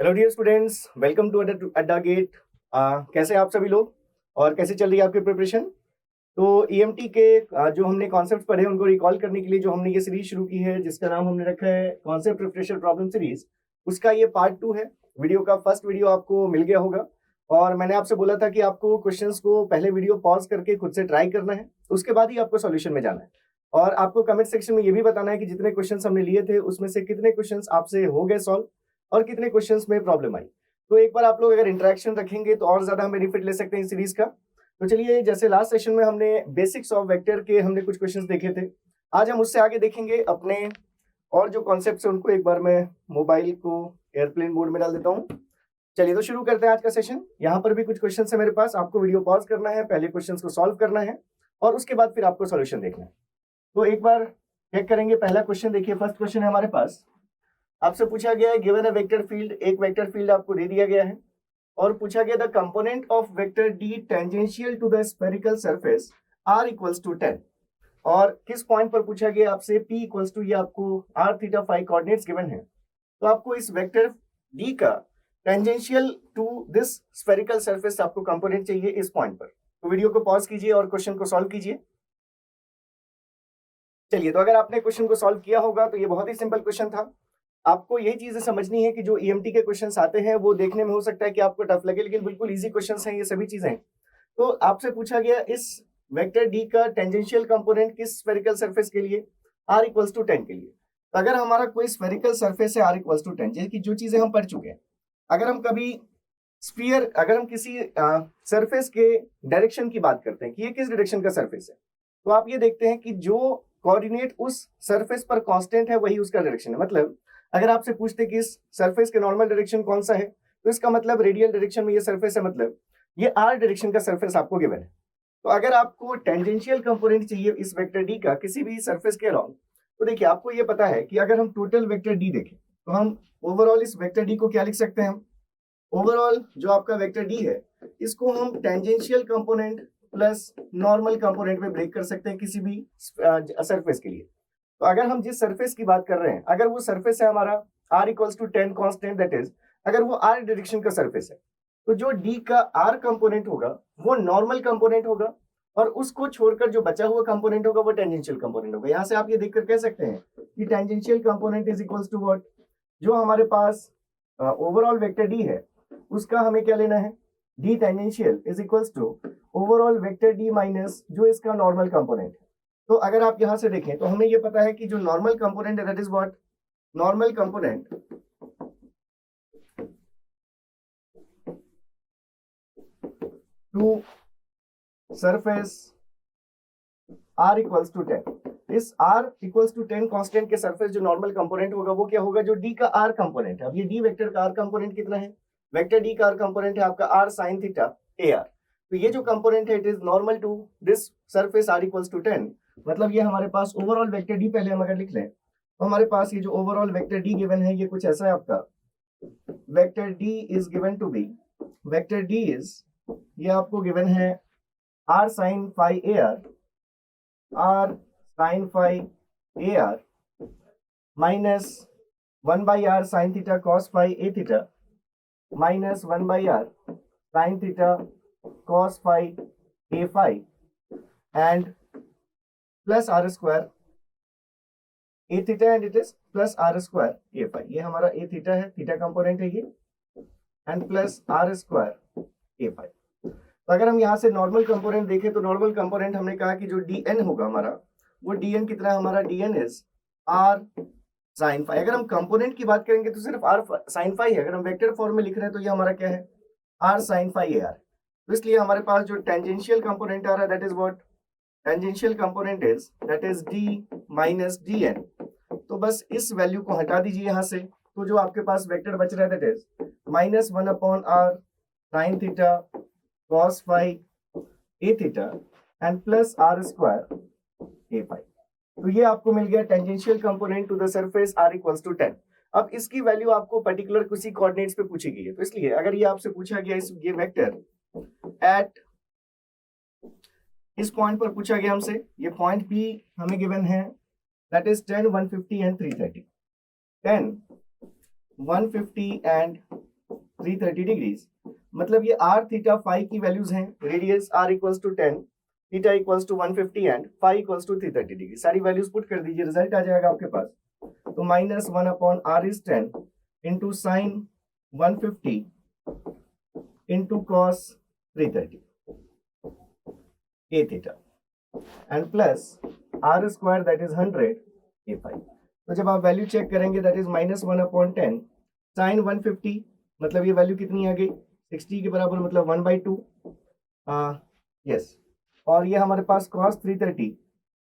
Hello dear students, welcome to Adda GATE. कैसे हैं आप सभी लोग और कैसे चल रही है आपकी प्रिपरेशन? तो ईएमटी के जो हमने कॉन्सेप्ट पढ़े उनको रिकॉल करने के लिए जो हमने ये सीरीज शुरू की है जिसका नाम हमने रखा है कॉन्सेप्ट रिफ्रेशर प्रॉब्लम सीरीज, उसका ये पार्ट 2 है। वीडियो का फर्स्ट वीडियो आपको मिल गया होगा और मैंने आपसे बोला था कि आपको क्वेश्चंस को पहले वीडियो पॉज करके खुद से ट्राई करना है, उसके बाद ही आपको सॉल्यूशन में जाना है। और आपको कमेंट सेक्शन में ये भी बताना है कि जितने क्वेश्चंस हमने लिए थे उसमें से कितने क्वेश्चंस आपसे हो गए सॉल्व और कितने क्वेश्चंस में प्रॉब्लम आई। तो एक बार आप लोग अगर इंटरेक्शन रखेंगे तो और ज्यादा हम बेनिफिट ले सकते हैं इस सीरीज का। तो चलिए, जैसे लास्ट सेशन में हमने बेसिक्स ऑफ वेक्टर के हमने कुछ क्वेश्चंस देखे थे, आज हम उससे आगे देखेंगे अपने और जो कॉन्सेप्ट्स हैं उनको। एक बार मैं मोबाइल को एयरप्लेन मोड में डाल देता हूँ। चलिए तो शुरू करते हैं आज का सेशन। यहाँ पर भी कुछ क्वेश्चन है मेरे पास, आपको वीडियो पॉज करना है, पहले क्वेश्चन को सॉल्व करना है और उसके बाद फिर आपको सोल्यूशन देखना है। तो एक बार चेक करेंगे। पहला क्वेश्चन देखिए, फर्स्ट क्वेश्चन है हमारे पास। आपसे पूछा गया है गिवन अ वेक्टर फील्ड, एक वेक्टर फील्ड आपको दे दिया गया है और पूछा गया the component of vector D tangential to the spherical surface R equals to 10। और किस पॉइंट पर पूछा गया आपसे p इक्वल्स टू, ये आपको r theta phi coordinates given है। तो आपको इस वेक्टर d का tangential to this spherical surface आपको कंपोनेंट चाहिए इस पॉइंट पर। तो वीडियो को पॉज कीजिए और क्वेश्चन को सॉल्व कीजिए। चलिए, तो अगर आपने क्वेश्चन को सॉल्व किया होगा तो ये बहुत ही सिंपल क्वेश्चन था। आपको यही चीजें समझनी है कि जो ईएमटी के क्वेश्चंस आते हैं वो देखने में हो सकता है कि आपको टफ लगे, लेकिन बिल्कुल इजी क्वेश्चंस हैं ये सभी चीजें। तो आपसे पूछा गया इस वेक्टर डी का टेंजेंशियल कंपोनेंट किस स्फेरिकल सरफेस के लिए, r इक्वल्स टू 10 के लिए। तो अगर हमारा कोई स्फेरिकल सरफेस है r इक्वल्स टू 10, जैसे कि जो चीजें हम पढ़ चुके हैं, अगर हम कभी स्फीयर, अगर हम किसी सरफेस के डायरेक्शन की बात करते हैं कि ये किस डायरेक्शन का सरफेस है, तो आप ये देखते हैं कि जो कोऑर्डिनेट उस सरफेस पर कांस्टेंट है वही उसका डायरेक्शन है। मतलब अगर आपसे पूछते कि इस सरफेस के नॉर्मल डायरेक्शन कौन सा है, तो इसका मतलब रेडियल डायरेक्शन में ये सरफेस है, मतलब ये आर डायरेक्शन का सरफेस आपको गिवन है। तो अगर आपको टेंजेंशियल कंपोनेंट चाहिए इस वेक्टर डी का किसी भी सरफेस के अराउंड, तो देखिए आपको ये पता है कि अगर हम टोटल वेक्टर डी देखें तो हम ओवरऑल इस वेक्टर डी को क्या लिख सकते हैं, हम ओवरऑल जो आपका वेक्टर डी है इसको हम tangential component plus normal component में ब्रेक कर सकते हैं किसी भी सरफेस के लिए। तो अगर हम जिस सरफेस की बात कर रहे हैं, अगर वो सरफेस है हमारा r equals to 10 constant, that is अगर वो r डायरेक्शन का सरफेस है, तो जो d का r कंपोनेंट होगा वो नॉर्मल कंपोनेंट होगा और उसको छोड़कर जो बचा हुआ कंपोनेंट होगा वो टेंजेंशियल कंपोनेंट होगा। यहां से आप ये देखकर कह सकते हैं कि tangential component is equals to what, जो हमारे पास ओवरऑल वेक्टर d है उसका हमें क्या लेना है, d tangential is equals to overall vector d minus जो इसका नॉर्मल कंपोनेंट है। तो अगर आप यहां से देखें तो हमें ये पता है कि जो नॉर्मल कंपोनेंट है that is what, normal component to surface r equals to 10। इस r इक्वल्स टू 10 कांस्टेंट के सरफेस जो नॉर्मल कंपोनेंट होगा वो क्या होगा, जो d का r कंपोनेंट है। अब ये d वेक्टर का r कंपोनेंट कितना है, वेक्टर d का r कंपोनेंट है आपका r sin थीटा ar। तो ये जो कंपोनेंट है it is normal to this surface r equals to 10। मतलब ये हमारे पास ओवरऑल वेक्टर d पहले हम अगर लिख लें तो हमारे पास ये जो ओवरऑल वेक्टर d गिवन है ये कुछ ऐसा है आपका, vector d is given to be, vector d is, ये आपको गिवन है r sin phi ar, r sin phi ar minus 1 by r sin theta cos phi a theta minus 1 by r sin theta cos phi a phi and plus r square a theta and it is plus r square a phi। ये हमारा a theta है, theta component है ये, and plus r square a phi। तो अगर हम यहाँ से नॉर्मल कंपोनेंट देखें तो नॉर्मल कंपोनेंट हमने कहा कि जो dn होगा हमारा, वो dn कितना है हमारा, dn is r sin phi। अगर हम कंपोनेंट की बात करेंगे तो सिर्फ r sin phi है, अगर हम वेक्टर फॉर्म में लिख रहे हैं तो ये हमारा क्या है, r sin phi ar। तो इसलिए हमारे पास जो टेंजेंशियल कंपोनेंट आ रहा है that is what, tangential component is that is d minus dn। तो बस इस वैल्यू को हटा दीजिए यहाँ से, तो जो आपके पास वेक्टर बच रहा है that is minus 1 upon r sin theta cos phi a theta and plus r square a phi। तो ये आपको मिल गया tangential component to the surface r equals to 10। अब इसकी वैल्यू आपको पर्टिकुलर किसी कोऑर्डिनेट्स पे पूछी गई है, तो इसलिए अगर ये आपसे पूछा गया इस ये वेक्टर एट इस पॉइंट पर पूछा गया हमसे, ये पॉइंट p हमें गिवन है that is 10, 150 and 330, 10, 150 and 330 degrees, मतलब ये r थीटा फाई की वैल्यूज हैं, radius r equals to 10, theta equals to 150 and phi equals to 330 degree. सारी वैल्यूज पुट कर दीजिए, रिजल्ट आ जाएगा आपके पास। तो -1/r is 10 into sine 150 into cos 330 a theta and plus r square that is 100 a phi. तो जब आप वैल्यू चेक करेंगे दैट इज -1/10 साइन 150, मतलब ये वैल्यू कितनी आ गई 60 के बराबर, मतलब 1/2। यस, और ये हमारे पास cos 330,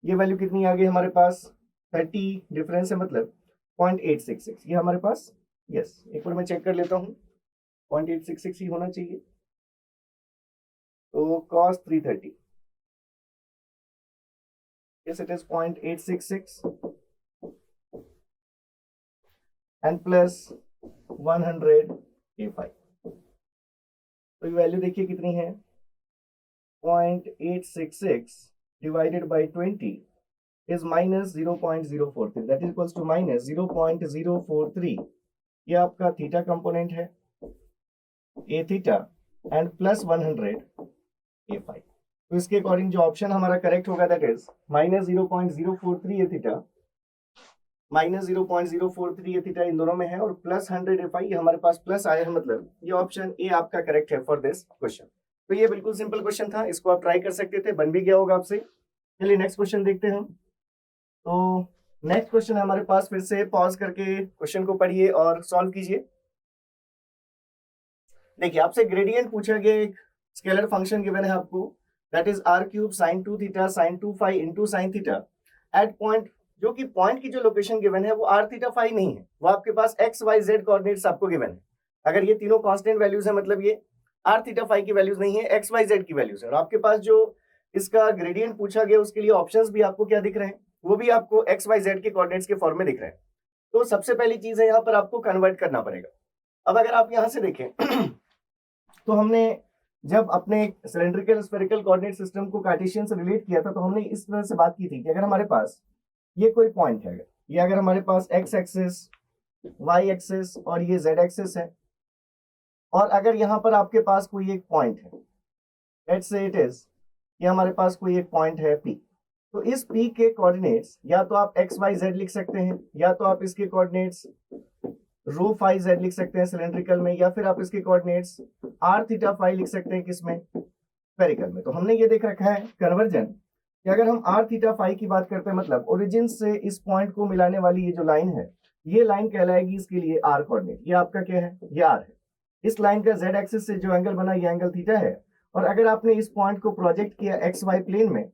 ये वैल्यू कितनी आ गई हमारे पास 30 डिफरेंस है, मतलब 0.866 ये हमारे पास। यस, एक बार मैं चेक कर लेता हूँ, 0.866 ही होना चाहिए। तो cos 330, yes it is 0.866 and plus 100 a5। तो ये वैल्यू देखिए कितनी है, 0.866 divided by 20 is minus 0.043, that is equals to minus 0.043। ये आपका थीटा कंपोनेंट है a theta and plus 100 a5। तो इसके अकॉर्डिंग जो ऑप्शन हमारा करेक्ट होगा that is -0.043 a theta, -0.043 a theta इन दोनों में है, और प्लस 100 ए फाई, ये हमारे पास प्लस आया है, मतलब ये ऑप्शन ए आपका करेक्ट है फॉर दिस क्वेश्चन। तो ये बिल्कुल सिंपल क्वेश्चन था, इसको आप ट्राई कर सकते थे, बन भी गया होगा आपसे। चलिए नेक्स्ट क्वेश्चन देखते हैं। तो नेक्स्ट क्वेश्चन है हमारे पास, फिर से पॉज करके क्वेश्चन को पढ़िए और सॉल्व कीजिए। देखिए आपसे ग्रेडियंट पूछा गया, एक स्केलर फंक्शन गिवन है आपको, that is r cube sine 2 theta sine 2 phi into sine theta at point, जो कि पॉइंट की जो लोकेशन गिवन है वो r थीटा फाई नहीं है, वो आपके पास x y z कोऑर्डिनेट्स आपको गिवन है। अगर ये तीनों कांस्टेंट वैल्यूज है, मतलब ये r थीटा फाई की वैल्यूज नहीं है, x y z की वैल्यूज है। और आपके पास जो इसका ग्रेडियंट पूछा गया उसके लिए ऑप्शंस भी आपको क्या दिख रहे हैं, वो भी आपको x y z के कोऑर्डिनेट्स के फॉर्म में दिख रहे हैं। तो सबसे पहली चीज है यहाँ पर आपको कन्वर्ट करना पड़ेगा। अब अगर आप यहाँ से देखें तो हमने जब अपने सिलेंड्रिकल स्फेरिकल कोऑर्डिनेट सिस्टम को कार्टेशियन से रिलेट किया था, तो हमने इस तरह से बात की थी कि अगर हमारे पास ये कोई पॉइंट है, ये अगर हमारे पास x एक्सिस, y एक्सिस और ये z एक्सिस है, और अगर यहाँ पर आपके पास कोई एक पॉइंट है, लेट्स से इट इज, ये हमारे पास कोई एक पॉइंट है P, तो इस P के कोऑर्डिनेट्स या तो आप x y z लिख सकते हैं, या तो आप इसके कोऑर्डिनेट्स रो फाई z लिख सकते हैं सिलेंड्रिकल में, या फिर आप इसके कोऑर्डिनेट्स r थीटा फाई लिख सकते हैं किसमें, स्फेरिकल में। तो हमने ये देख रखा है कन्वर्जन कि अगर हम r थीटा फाई की बात करते हैं, मतलब ओरिजिन से इस पॉइंट को मिलाने वाली ये जो लाइन है, ये लाइन कहलाएगी इसके लिए r कोऑर्डिनेट। ये आपका क्या है, ये r है। इस लाइन का z एक्सिस से जो एंगल बना ये एंगल थीटा है। और अगर आपने इस पॉइंट को प्रोजेक्ट किया एक्स वाई प्लेन में,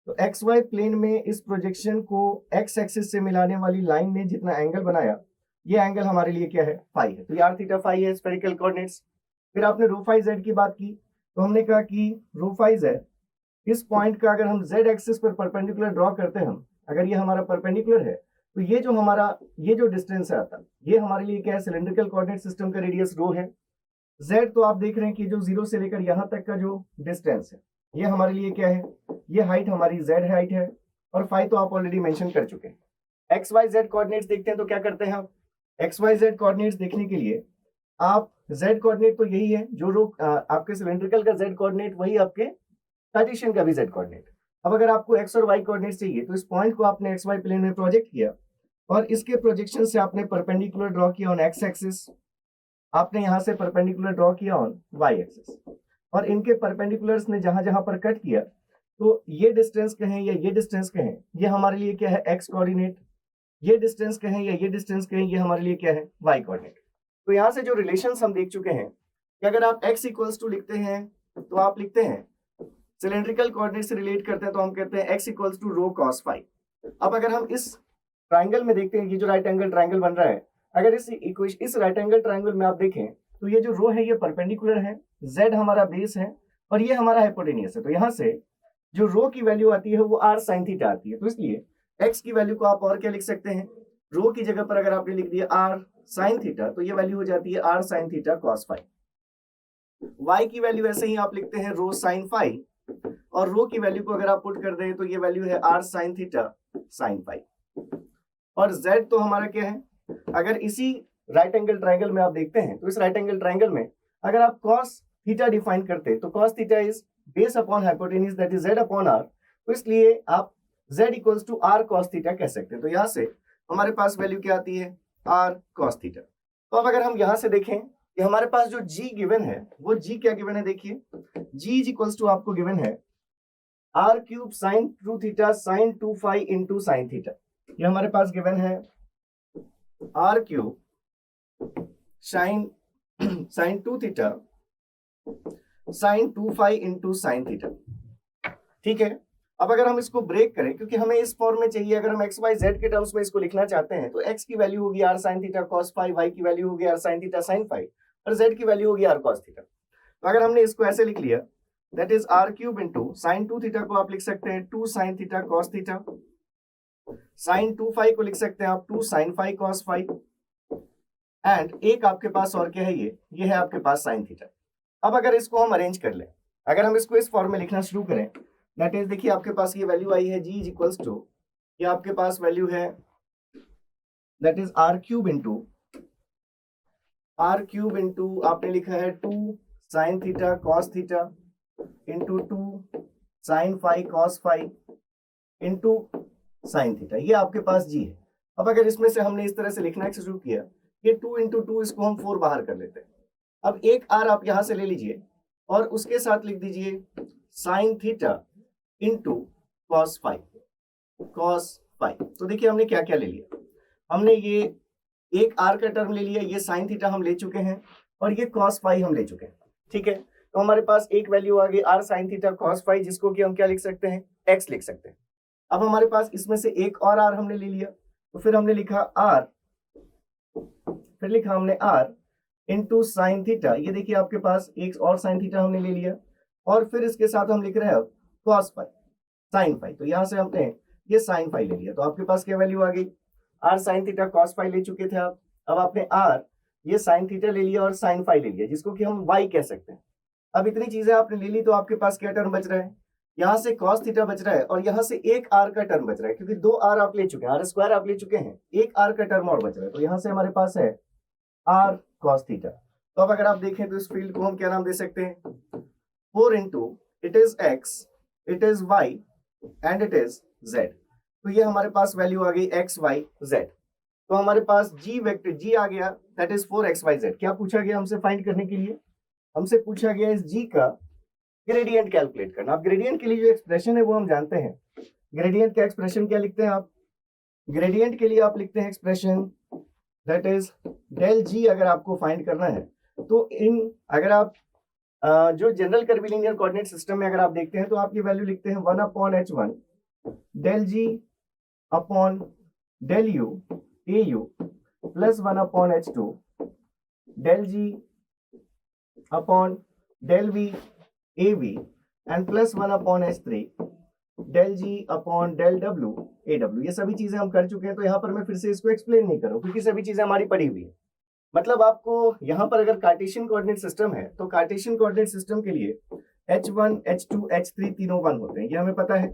तो एक्स वाई प्लेन में इस प्रोजेक्शन को एक्स एक्सिस से मिलाने वाली लाइन ने जितना एंगल बनाया, ये एंगल हमारे लिए क्या है, फाई है। तो ये r थीटा फाई है स्फेरिकल कोऑर्डिनेट्स। फिर आपने रो फाई z की बात की, तो हमने कहा कि रो फाई z, इस पॉइंट का अगर हम z एक्सिस पर परपेंडिकुलर ड्रॉ करते हैं, हम अगर ये हमारा परपेंडिकुलर है, तो ये जो हमारा ये जो डिस्टेंस है आता, ये हमारे लिए क्या है, सिलेंड्रिकल कोऑर्डिनेट सिस्टम का रेडियस रो है। z तो आप देख रहे हैं कि जो 0 से लेकर यहाँ तक का जो डिस्टेंस है, ये हमारे लिए क्या है, ये हाइट हमारी z हाइट है। और फाई तो आप ऑलरेडी मेंशन कर चुके हैं। एक्स वाई जेड कोऑर्डिनेट्स देखते हैं, तो क्या करते हैं आप, एक्स वाई जेड कोऑर्डिनेट्स देखने के लिए आप z कोऑर्डिनेट तो यही है, जो रो आपके सिलेंड्रिकल का z कोऑर्डिनेट, वही आपके कार्टेशियन का भी z कोऑर्डिनेट। अब अगर आपको x और y कोऑर्डिनेट चाहिए, तो इस पॉइंट को आपने एक्स वाई प्लेन में प्रोजेक्ट किया, और इसके प्रोजेक्शन से आपने परपेंडिकुलर ड्रॉ किया ऑन x एक्सिस, आपने यहां से परपेंडिकुलर ड्रॉ किया ऑन y एक्सिस, और इनके परपेंडिकुलर्स ने जहां जहां पर कट किया, तो ये डिस्टेंस कहें या ये डिस्टेंस कहें, ये हमारे लिए क्या है, x कोऑर्डिनेट। ये डिस्टेंस कहें या ये डिस्टेंस कहें, ये हमारे लिए क्या है, y कोऑर्डिनेट। तो यहाँ से जो रिलेशंस हम देख चुके हैं कि अगर आप x इक्वल्स टू लिखते हैं, तो आप लिखते हैं सिलेंड्रिकल कोऑर्डिनेट से रिलेट करते हैं, तो हम कहते हैं x equals to rho cos phi. अब अगर हम इस ट्राइंगल में देखते हैं, ये जो राइट एंगल ट्राइंगल बन रहा है, अगर इस राइट एंगल ट्राइंगल में आप देखें, तो ये जो रो है ये परपेंडिकुलर है, z हमारा बेस है और ये हमारा हाइपोटेनियस है। तो यहाँ से जो रो की वैल्यू आती है वो r साइन थीटा आती है। तो इसलिए x की वैल्यू को आप और क्या लिख सकते हैं, रो की जगह पर अगर आपने लिख दिया r साइन थीटा, तो ये वैल्यू हो जाती है r sine theta cos phi. y की वैल्यू ऐसे ही आप लिखते हैं रो साइन फाई, और रो की वैल्यू को अगर आप पुट कर दें, तो ये वैल्यू है r sine theta sine phi. और z तो हमारा क्या है, अगर इसी राइट एंगल ट्राइंगल में आप देखते हैं तो इस राइट एंगल ट्राइंगल में अगर आप कॉस थीटा डिफाइन करते तो cos theta is base upon hypotenuse that is z upon r, तो इसलिए आप z equals to r cos theta कह सकते हैं। तो यहाँ से हमारे पास वैल्यू क्या आती है r cos थीटा। तो अब अगर हम यहाँ से देखें कि हमारे पास जो g गिवन है वो g क्या गिवन है, देखिए g इज इक्वल्स टू आपको गिवन है r cube sine 2 theta sine 2 phi into sine theta. ये हमारे पास गिवन है r cube sine sine 2 theta sine 2 phi into sine theta. ठीक है, अब अगर हम इसको ब्रेक करें, क्योंकि हमें इस फॉर्म में चाहिए, अगर हम एक्स वाई जेड के टर्म्स में इसको लिखना चाहते हैं तो एक्स की वैल्यू होगी r sine theta cos phi, y की वैल्यू होगी r sine theta sine phi और जेड की वैल्यू होगी आर कॉस थीटा। तो अगर हमने इसको ऐसे लिख लिया that is r cube into sine 2 theta को आप लिख सकते हैं 2 sine theta cos theta, sine 2 phi को लिख सकते हैं आप 2 sine phi cos phi, and एक आपके पास और क्या है, ये है आपके पास साइन थीटा। अब अगर इसको हम अरेंज कर लें, अगर हम इसको इस फॉर्म में लिखना शुरू करें, दैट इज देखिए आपके पास ये वैल्यू आई है g इज इक्वल्स टू, ये आपके पास वैल्यू है that is r cube into आपने लिखा है 2 sine theta cos theta into 2 sine phi cos phi into sine theta, ये आपके पास g है। अब अगर इसमें से हमने इस तरह से लिखना शुरू किया, ये 2 इंटू 2 इसको हम 4 बाहर कर लेते हैं। अब एक r आप यहां से ले लीजिए और उसके साथ लिख दीजिए sine theta into cos phi, तो देखिए हमने क्या क्या ले लिया, हमने ये एक r का टर्म ले लिया, ये साइन थीटा हम ले चुके हैं और ये कॉस फाई हम ले चुके हैं। ठीक है, तो हमारे पास एक वैल्यू आ गई r sine theta cos phi, जिसको कि हम क्या लिख सकते हैं, x लिख सकते हैं। अब हमारे पास इसमें से एक और r हमने ले लिया, तो फिर हमने लिखा r, फिर लिखा हमने r इंटू साइन थीटा, ये देखिए आपके पास एक और साइन थीटा हमने ले लिया और फिर इसके साथ हम लिख रहे हैं कॉस फाई साइन फाई, तो यहां से हमने ये साइन फाई ले लिया। तो आपके पास क्या वैल्यू आ गई, r sine theta cos phi ले चुके थे आप, अब आपने आर ये साइन थीटा ले लिया और साइन फाई ले लिया, जिसको कि हम वाई कह सकते हैं। अब इतनी चीजें आपने ले ली तो आपके पास क्या टर्म बच रहा है, यहाँ से कॉस थीटा बच रहा है और यहाँ से एक आर का टर्म बच रहा है, क्योंकि 2 आर आप ले चुके हैं, आर स्क्वायर आप ले चुके हैं, एक आर का टर्म और बच रहा है, तो यहाँ से हमारे पास है आर कॉस थीटा। तो अब अगर आप देखें तो इस फील्ड को हम क्या नाम दे सकते हैं, 4 into it is x, it is y and it is z. तो ये हमारे पास वैल्यू आ गई एक्स वाई जेड। तो हमारे पास जी वेक्टर जी आ गया दैट इज 4xyz। क्या पूछा गया हमसे फाइंड करने के लिए, हमसे पूछा गया इस जी का ग्रेडियंट कैलकुलेट करना। अब ग्रेडियंट के लिए जो एक्सप्रेशन है वो हम जानते हैं, ग्रेडियंट का एक्सप्रेशन क्या लिखते हैं आप, ग्रेडियंट के लिए आप लिखते हैं एक्सप्रेशन दैट इज डेल जी। अगर आपको फाइंड करना है तो इन अगर आप जो जनरल कर्वीलिनियर कोऑर्डिनेट सिस्टम में अगर आप देखते हैं तो आप ये वैल्यू लिखते हैं 1/h1 del ji upon del U A U plus 1/h2 del ji upon del V A V and plus 1/h3 del ji upon del W A W. ये सभी चीजें हम कर चुके हैं, तो यहाँ पर मैं फिर से इसको एक्सप्लेन नहीं करूँ क्योंकि सभी चीजें हमारी पड़ी हुई है। मतलब आपको यहाँ पर अगर कार्टेशियन कोऑर्डिनेट सिस्टम है तो कार्टेशियन कोऑर्डिनेट सिस्टम के लिए h1 h2 h3 तीनों 1 होते हैं, ये हमें पता है।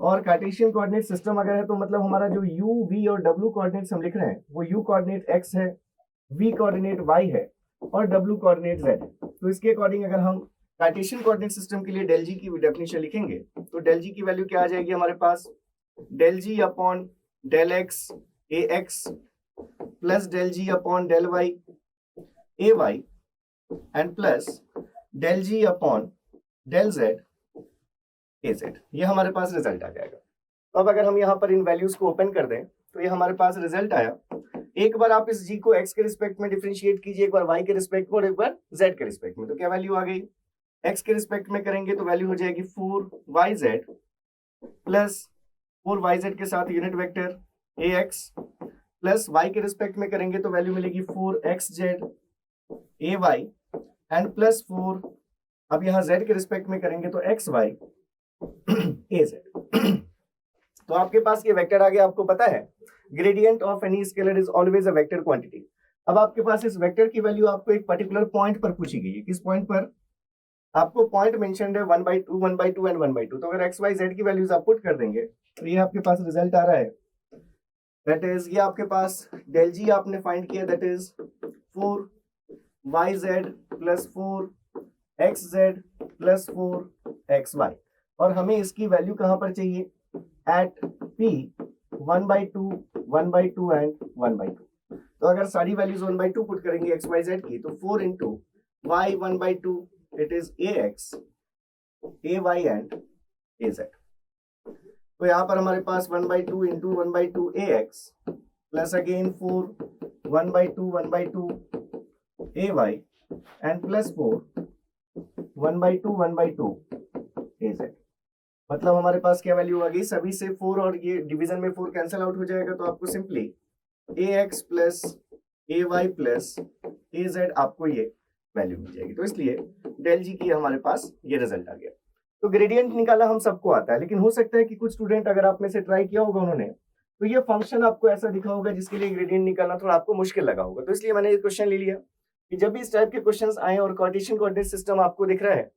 और कार्टेशियन कोऑर्डिनेट सिस्टम अगर है तो मतलब हमारा जो u v और w कोऑर्डिनेट्स हम लिख रहे हैं वो u कोऑर्डिनेट x है, v कोऑर्डिनेट y है और w कोऑर्डिनेट z है। तो इसके अकॉर्डिंग अगर हम कार्टेशियन कोऑर्डिनेट सिस्टम के लिए डेल जी की डेफिनेशन लिखेंगे तो डेल जी की वैल्यू क्या आ जाएगी हमारे पास, del ji upon del x A x plus del ji upon del Y A Y and plus del ji upon del Z A Z. ये हमारे पास रिजल्ट आ जाएगा। तो अब अगर हम यहाँ पर इन वैल्यूज को ओपन कर दें तो ये हमारे पास रिजल्ट आया। एक बार आप इस जी को एक्स के रिस्पेक्ट में डिफरेंशिएट कीजिए, एक बार वाई के रिस्पेक्ट में और एक बार जेड के रिस्पेक्ट में। तो क्या वैल्यू आ गई, एक्स के रिस्पेक्ट में करेंगे तो वैल्यू हो जाएगी 4yz प्लस 4yz के साथ unit vector ax plus y के रिस्पेक्ट में करेंगे तो वैल्यू मिलेगी 4xz ay एंड प्लस 4, अब यहाँ z के रिस्पेक्ट में करेंगे तो xy az। तो आपके पास ये वेक्टर आ गया। आपको पता है gradient of any scalar is always a vector quantity. अब आपके पास इस वेक्टर की वैल्यू आपको एक पर्टिकुलर पॉइंट पर पूछी गई है। किस पॉइंट पर, आपको पॉइंट मेंशन्ड है 1/2 1/2 एंड 1/2। तो अगर x y z की वैल्यूज आप पुट कर देंगे तो ये आपके पास रिजल्ट आ रहा है दैट इज ये आपके पास डेल जी आपने फाइंड किया, that is 4yz plus 4xz plus 4xy, और हमें इसकी वैल्यू कहां पर चाहिए, एट p 1/2 1/2 एंड 1/2। तो अगर सारी वैल्यूज 1/2 पुट करेंगे x y z की, तो 4 into y 1/2 it is ax ay and az। तो यहाँ पर हमारे पास 1/2 into 1/2 ax plus again 4 1/2 1/2 ay and plus 4 1/2 1/2 az। मतलब हमारे पास क्या वैल्यू आ गई, सभी से 4 और ये डिवीजन में 4 कैंसिल आउट हो जाएगा, तो आपको simply ax plus ay plus az आपको ये वैल्यू मिल जाएगी। तो इसलिए डेल जी की हमारे पास ये रिजल्ट आ गया। तो ग्रेडियंट निकाला हम सबको आता है, लेकिन हो सकता है कि कुछ स्टूडेंट अगर आप में से ट्राई किया होगा उन्होंने, तो ये फंक्शन आपको ऐसा दिखा होगा जिसके लिए ग्रेडियंट निकालना थोड़ा आपको मुश्किल लगा होगा। तो इसलिए मैंने ये क्वेश्चन ले लिया कि जब भी इस टाइप के क्वेश्चंस आए और कार्टेशियन कोऑर्डिनेट सिस्टम आपको दिख रहा है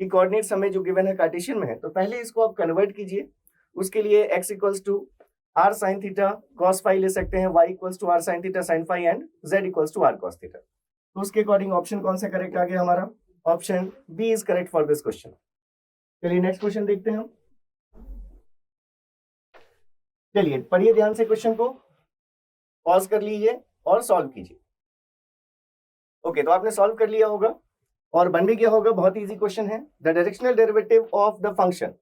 कि कोऑर्डिनेट्स हमें जो गिवन है कार्टेशियन में है, तो पहले इसको आप कन्वर्ट कीजिए। उसके लिए x equals to r sin theta cos phi ले सकते हैं, y equals to r sin theta sin phi and z equals to r cos theta. तो उसके अकॉर्डिंग ऑप्शन कौन सा करेक्ट आ गया हमारा, option B is correct for this question. चलिए नेक्स्ट क्वेश्चन देखते हैं हम। चलिए पढ़िए ध्यान से क्वेश्चन को, पॉज कर लीजिए और सॉल्व कीजिए। ओके, तो आपने सॉल्व कर लिया होगा और बन भी गया होगा। बहुत इजी क्वेश्चन है, the directional derivative of the function.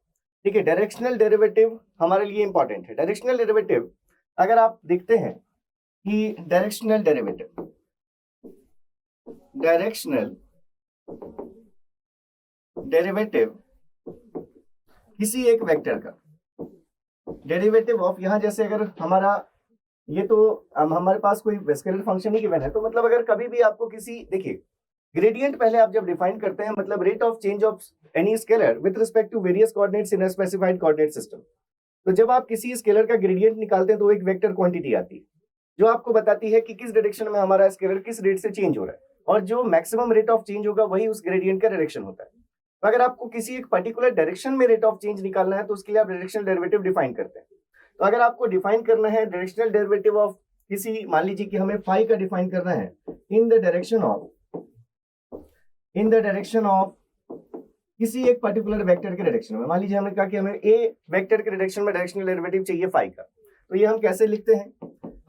ठीक है, डायरेक्शनल डेरिवेटिव हमारे लिए इंपॉर्टेंट है। डायरेक्शनल डेरिवेटिव अगर आप देखते हैं कि डायरेक्शनल डेरिवेटिव किसी एक वेक्टर का डेरिवेटिव ऑफ, यहां जैसे अगर हमारा ये तो हमारे पास कोई स्केलर फंक्शन ही गिवन है, तो मतलब अगर कभी भी आपको किसी, देखिए ग्रेडियंट पहले आप जब डिफाइन करते हैं, मतलब rate of change of any scalar with respect to various coordinates in a specified coordinate system. तो जब आप किसी स्केलर का ग्रेडियंट निकालते हैं तो एक वेक्टर क्वांटिटी आती है जो आपको बताती है कि किस डायरेक्शन में हमारा स्केलर किस रेट से चेंज हो रहा है, और जो मैक्सिमम रेट ऑफ चेंज होगा वही उस ग्रेडियंट का डायरेक्शन होता है। तो अगर आपको किसी एक पर्टिकुलर डायरेक्शन में रेट ऑफ चेंज निकालना है तो उसके लिए आप डायरेक्शनल डेरिवेटिव डिफाइन करते हैं। तो अगर आपको डिफाइन करना है डायरेक्शनल डेरिवेटिव ऑफ किसी, मान लीजिए कि हमें फाई का डिफाइन करना है इन द डायरेक्शन ऑफ किसी एक पर्टिकुलर वेक्टर के डायरेक्शन में, मान लीजिए हमने कहा कि हमें ए वेक्टर के डायरेक्शन में डायरेक्शनल डेरिवेटिव चाहिए फाई का, तो ये हम कैसे लिखते हैं,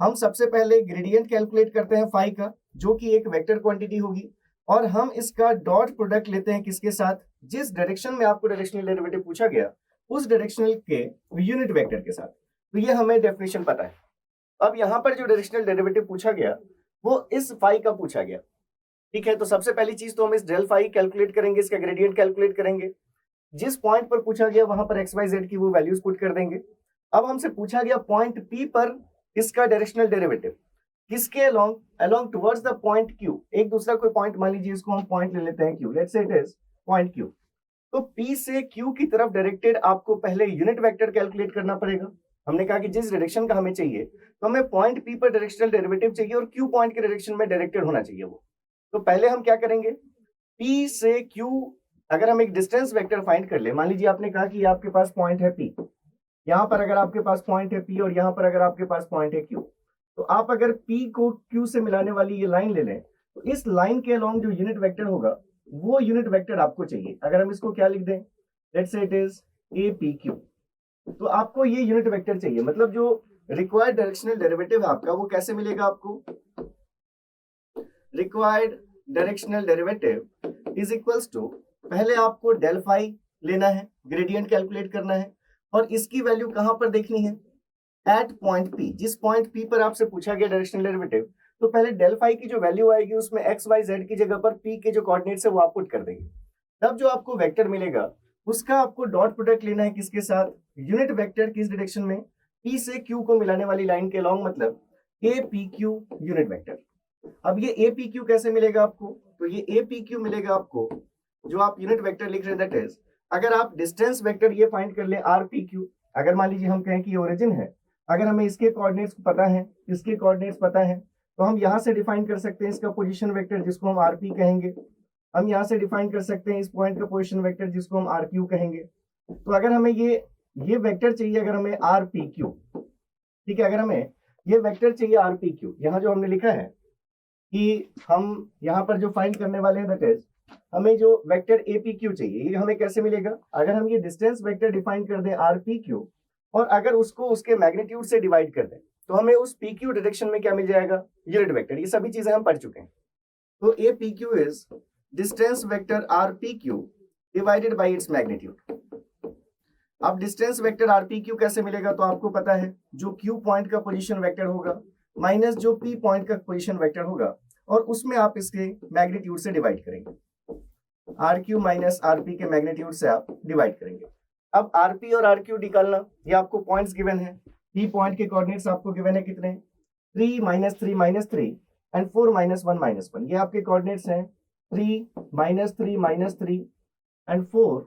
हम सबसे पहले ग्रेडियंट कैलकुलेट करते हैं फाई का, जो कि एक वेक्टर क्वांटिटी होगी, और हम इसका डॉट प्रोडक्ट लेते हैं किसके साथ, जिस डायरेक्शन में आपको डायरेक्शनल डेरिवेटिव पूछा गया उस डायरेक्शनल के यूनिट वेक्टर के साथ। तो ये हमें डेफिनेशन पता है। अब यहाँ पर जो डायरेक्शनल डेरिवेटिव पूछा गया वो इस फाई का पूछा गया। ठीक है, तो सबसे पहली चीज तो हम इस डेल फाई कैलकुलेट करेंगे, इसका ग्रेडियंट कैलकुलेट करेंगे। जिस पॉइंट पर पूछा गया वहां पर एक्स वाई जेड की वो वैल्यूज पुट कर देंगे। अब हमसे पूछा गया पॉइंट पी पर इसका डायरेक्शनल डेरिवेटिव किसके along towards the point Q. एक दूसरा कोई पॉइंट, मान लीजिए इसको हम पॉइंट ले लेते हैं Q, let's say it is point Q. तो पी से क्यू की तरफ डायरेक्टेड आपको पहले यूनिट वेक्टर कैलकुलेट करना पड़ेगा। हमने कहा कि जिस डायरेक्शन का हमें चाहिए, तो हमें पॉइंट पी पर डायरेक्शनल डेरिवेटिव चाहिए और क्यू पॉइंट के डायरेक्शन में डायरेक्टेड होना चाहिए वो। तो पहले हम क्या करेंगे, P से Q अगर हम एक डिस्टेंस वेक्टर फाइंड कर ले, मान लीजिए आपने कहा कि आपके पास पॉइंट है P, यहाँ पर अगर आपके पास पॉइंट है P और यहाँ पर अगर आपके पास पॉइंट है Q, तो आप अगर P को Q से मिलाने वाली ये लाइन ले लें, तो इस लाइन के अलोंग जो यूनिट वेक्टर होगा वो यूनिट वेक्टर आपको चाहिए। अगर हम इसको क्या लिख दें, let's say it is APQ, तो आपको ये यूनिट वेक्टर चाहिए। मतलब जो रिक्वायर्ड डायरेक्शनल डेरिवेटिव है आपका वो कैसे मिलेगा आपको, required directional derivative is equals to, पहले आपको डेल फाई लेना है, ग्रेडियंट कैलकुलेट करना है, और इसकी वैल्यू कहां पर देखनी है, एट पॉइंट पी। जिस पॉइंट पी पर आपसे पूछा गया डायरेक्शनल डेरिवेटिव, तो पहले डेल फाई की जो वैल्यू आएगी उसमें एक्स वाई जेड की जगह पर पी के जो कोऑर्डिनेट्स है वो आप पुट कर देंगे। तब जो आपको वेक्टर मिलेगा उसका आपको डॉट प्रोडक्ट लेना है किसके साथ, यूनिट वेक्टर किस डायरेक्शन में, पी से क्यू को मिलाने वाली लाइन के लॉन्ग, मतलब ए पी क्यू यूनिट वेक्टर। अब ये ए पी क्यू कैसे मिलेगा आपको, तो ये ए पी क्यू मिलेगा आपको जो आप यूनिट वेक्टर लिख रहे हैं, दैट इज अगर आप डिस्टेंस वेक्टर ये फाइंड कर ले आर पी क्यू, अगर मान लीजिए हम कहें कि ये ओरिजिन है, अगर हमें इसके कोऑर्डिनेट्स पता है, इसके कोऑर्डिनेट्स पता है, तो हम यहाँ से डिफाइन कर सकते हैं इसका पोजीशन वेक्टर जिसको हम आर पी कहेंगे। हम यहाँ से डिफाइन कर सकते हैं इस पॉइंट का पोजीशन वेक्टर जिसको हम आर क्यू कहेंगे। तो अगर हमें ये वेक्टर चाहिए, अगर हमें आर पी क्यू, ठीक है, अगर हमें ये वेक्टर चाहिए आर पी क्यू। यहाँ जो हमने लिखा है कि हम यहाँ पर जो फाइंड करने वाले हैं दैट इज हमें जो वेक्टर ए पी क्यू चाहिए, ये हमें कैसे मिलेगा? अगर हम ये डिस्टेंस वेक्टर डिफाइन कर दें आर पी क्यू और अगर उसको उसके मैग्नीट्यूड से डिवाइड कर दें तो हमें उस पी क्यू डायरेक्शन में क्या मिल जाएगा? Unit vector. ये सभी चीजें हम पढ़ चुके हैं। तो A P Q is distance vector R P Q divided by its magnitude. अब distance vector R P Q कैसे मिलेगा? तो आपको पता है जो क्यू पॉइंट का पोजीशन वेक्टर होगा माइनस जो पी पॉइंट का पोजीशन वेक्टर होगा और उसमें आप इसके मैग्नीट्यूड से डिवाइड करेंगे। R Q minus R P के मैग्नीट्यूड से आप डिवाइड करेंगे। अब आर पी और आर क्यू निकालना, ये आपको पॉइंट्स गिवन है। पी पॉइंट के कोऑर्डिनेट्स आपको गिवन है कितने? 3 -3 -3 एंड 4 -1 -1। ये आपके कोऑर्डिनेट्स हैं 3 -3 -3 एंड 4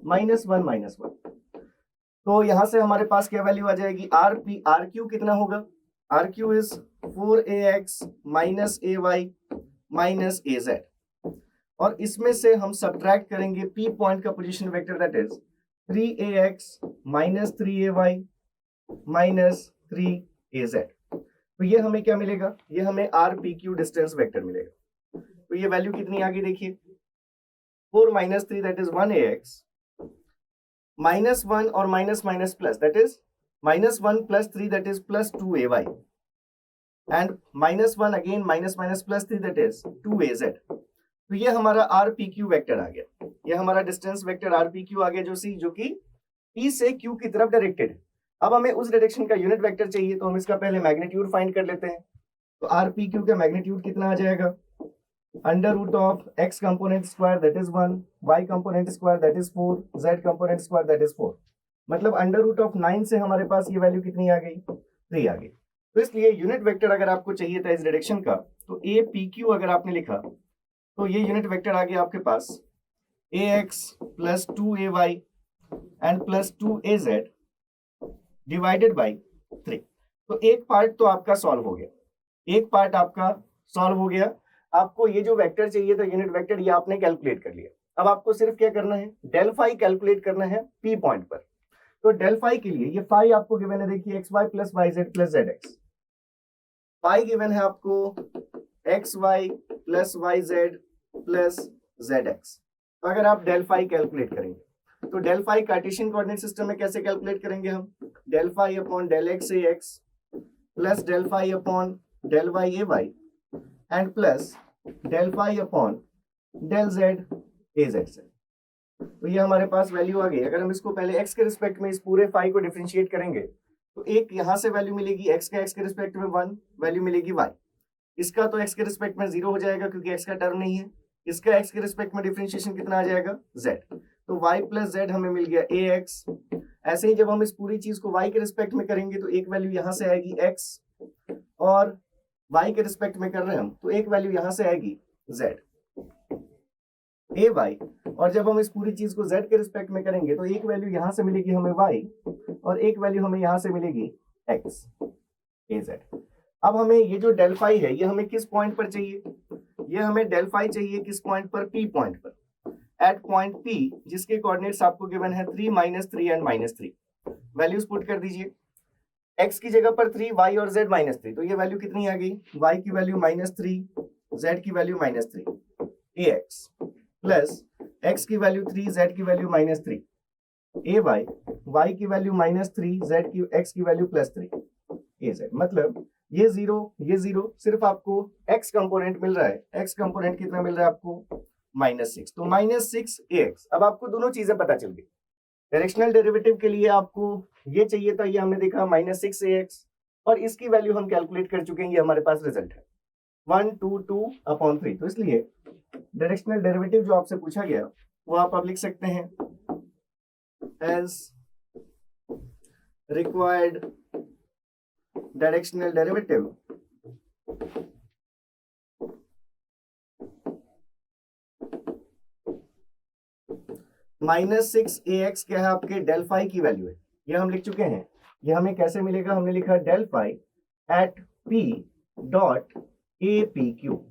-1 -1। तो यहां से हमारे पास क्या वैल्यू आ जाएगी? आर क्यू कितना होगा? R Q is 4ax minus ay minus az और इसमें से हम सब्ट्रैक्ट करेंगे पी पॉइंट का position vector that is 3ax minus 3ay minus 3az। तो ये हमें क्या मिलेगा? ये हमें r P Q distance vector मिलेगा। तो ये वैल्यू कितनी आगे देखिए, 4 - 3 दैट इज 1ax माइनस 1 और minus minus plus that is -1 + 3 that is +2ay and -1 again minus minus plus 3 that is 2az। तो ये हमारा आर पी क्यू वेक्टर आ गया। ये हमारा distance vector R P Q आ गया जो कि पी से क्यू की तरफ डायरेक्टेड है। अब हमें उस डायरेक्शन का यूनिट वेक्टर चाहिए तो हम इसका पहले मैग्नीट्यूड फाइंड कर लेते हैं। तो आर पी क्यू का मैग्नीट्यूड कितना आ जाएगा? √ x component square that is 1, y component square that is 4, z component square that is 4। मतलब √9 से हमारे पास ये वैल्यू कितनी आ गई? 3 आ गई। तो इसलिए यूनिट वेक्टर अगर आपको चाहिए था इस डायरेक्शन का तो ए पी क्यू अगर आपने लिखा तो ये यूनिट वेक्टर आ गया आपके पास ax + 2ay and +2az divided by 3। तो एक पार्ट तो आपका सॉल्व हो गया, एक पार्ट आपका सॉल्व हो गया। आपको ये जो वेक्टर चाहिए था यूनिट वेक्टर, ये आपने कैलकुलेट कर लिया। अब आपको सिर्फ क्या करना है? डेल फाई कैलकुलेट करना है पी पॉइंट पर। तो डेल फाई के लिए ये फाई आपको गिवन है, देखिए xy + yz + zx। Phi given है आपको xy + yz + zx। तो अगर आप डेल फाई कैलकुलेट करेंगे तो del phi Cartesian coordinate system में कैसे कैलकुलेट करेंगे हम? Del phi upon del x A x plus del phi upon del Y A Y and plus del phi upon del Z A z से। तो ये हमारे पास वैल्यू आ गई। अगर हम इसको पहले x के रिस्पेक्ट में इस पूरे फाई को डिफरेंशिएट करेंगे तो एक यहाँ से वैल्यू मिलेगी x का x के रिस्पेक्ट में 1 वैल्यू मिलेगी y, इसका तो x के रिस्पेक्ट में 0 हो जाएगा क्योंकि x का टर्म नहीं है, इसका x के रिस्पेक्ट में डिफरेंशिएशन कितना आ जाएगा? z। तो y + z हमें मिल गया ax। ऐसे ही जब हम इस पूरी चीज को y के रिस्पेक्ट में करेंगे तो एक वैल्यू यहाँ से आएगी x और y के रिस्पेक्ट में कर रहे हैं हम तो एक वैल्यू यहाँ से आएगी z ay। और जब हम इस पूरी चीज को z के रिस्पेक्ट में करेंगे तो एक वैल्यू यहाँ से मिलेगी हमें y और एक वैल्यू हमें यहाँ से मिलेगी x az। अब हमें ये जो डेल फाई है ये हमें किस पॉइंट पर चाहिए? ये हमें डेल फाई चाहिए किस पॉइंट पर? p पॉइंट पर, एट पॉइंट p जिसके कोऑर्डिनेट्स आपको गिवन है 3 -3 एंड -3। वैल्यूज पुट कर दीजिए। x की जगह पर 3, y और z -3। तो ये वैल्यू कितनी आ गई? y की वैल्यू -3, z की वैल्यू -3 ax प्लस x की वैल्यू 3, z की वैल्यू -3 ay, y की वैल्यू -3, z की x की वैल्यू +3 az। मतलब ये 0 सिर्फ आपको x कंपोनेंट मिल रहा है। x कंपोनेंट कितना मिल रहा है आपको? -6। तो -6 ax। अब आपको दोनों चीजें पता चल गई। डायरेक्शनल डेरिवेटिव के लिए आपको ये चाहिए था, ये हमने देखा -6 ax और इसकी वैल्यू हम कैलकुलेट कर चुके हैं, ये हमारे पास रिजल्ट है 122/3। तो इसलिए डायरेक्शनल डेरिवेटिव जो आपसे पूछा गया वो आप लिख सकते हैं as required directional derivative -6 ax क्या है? आपके डेल फाई की वैल्यू है, ये हम लिख चुके हैं। ये हमें कैसे मिलेगा? हमने लिखा del phi at p dot a P Q.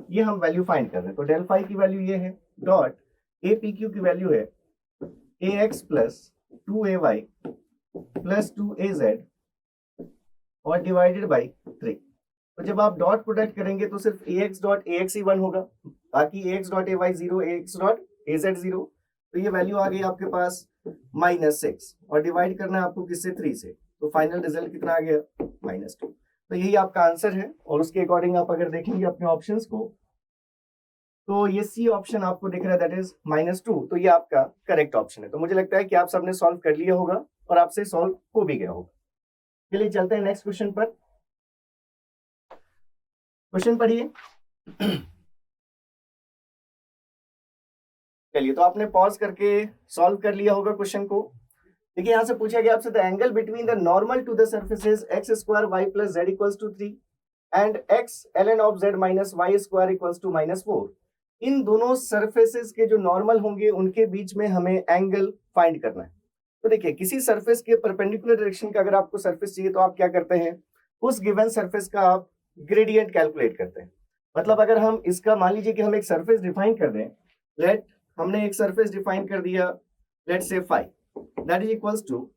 ये हम वैल्यू फाइंड कर रहे हैं। तो डेल फाई की वैल्यू ये है, डॉट ए पी क्यू की वैल्यू है ax + 2ay + 2az और डिवाइडेड बाई 3। तो जब आप डॉट प्रोडक्ट करेंगे तो सिर्फ ax डॉट ax ही 1 होगा, बाकी ax dot ay 0, ax dot az 0। तो ये वैल्यू आ गई आपके पास -6 और डिवाइड करना है आपको किससे 3 से, तो फाइनल रिजल्ट कितना आ गया -2। तो यही आपका आंसर है। और उसके अकॉर्डिंग आप अगर देखेंगे अपने ऑप्शंस को तो ये सी ऑप्शन आपको दिख रहा है, दैट इज -2। तो ये आपका करेक्ट ऑप्शन है। तो मुझे लगता है कि आप सबने सॉल्व कर लिया होगा और आपसे सॉल्व हो भी गया होगा। चलिए चलते हैं नेक्स्ट क्वेश्चन पर। क्वेश्चन पढ़िए। चलिए, तो आपने पॉज करके सॉल्व कर लिया होगा क्वेश्चन को। देखिए यहां से पूछा गया आपसे, the angle between the normal to the surfaces x square y plus z equals to 3 and x ln of z minus y square equals to -4। इन दोनों सरफेसेस के जो नॉर्मल होंगे उनके बीच में हमें एंगल फाइंड करना है। तो देखिए, किसी सरफेस के परपेंडिकुलर डायरेक्शन का अगर आपको सरफेस चाहिए तो आप क्या करते हैं, उस गिवन सरफेस का आप ग्रेडियंट कैलकुलेट करते हैं। मतलब अगर हम इसका मान लीजिए कि हम एक सरफेस डिफाइन कर दें, लेट हमने एक सरफेस डिफाइन कर दिया, लेट से phi, that is equals to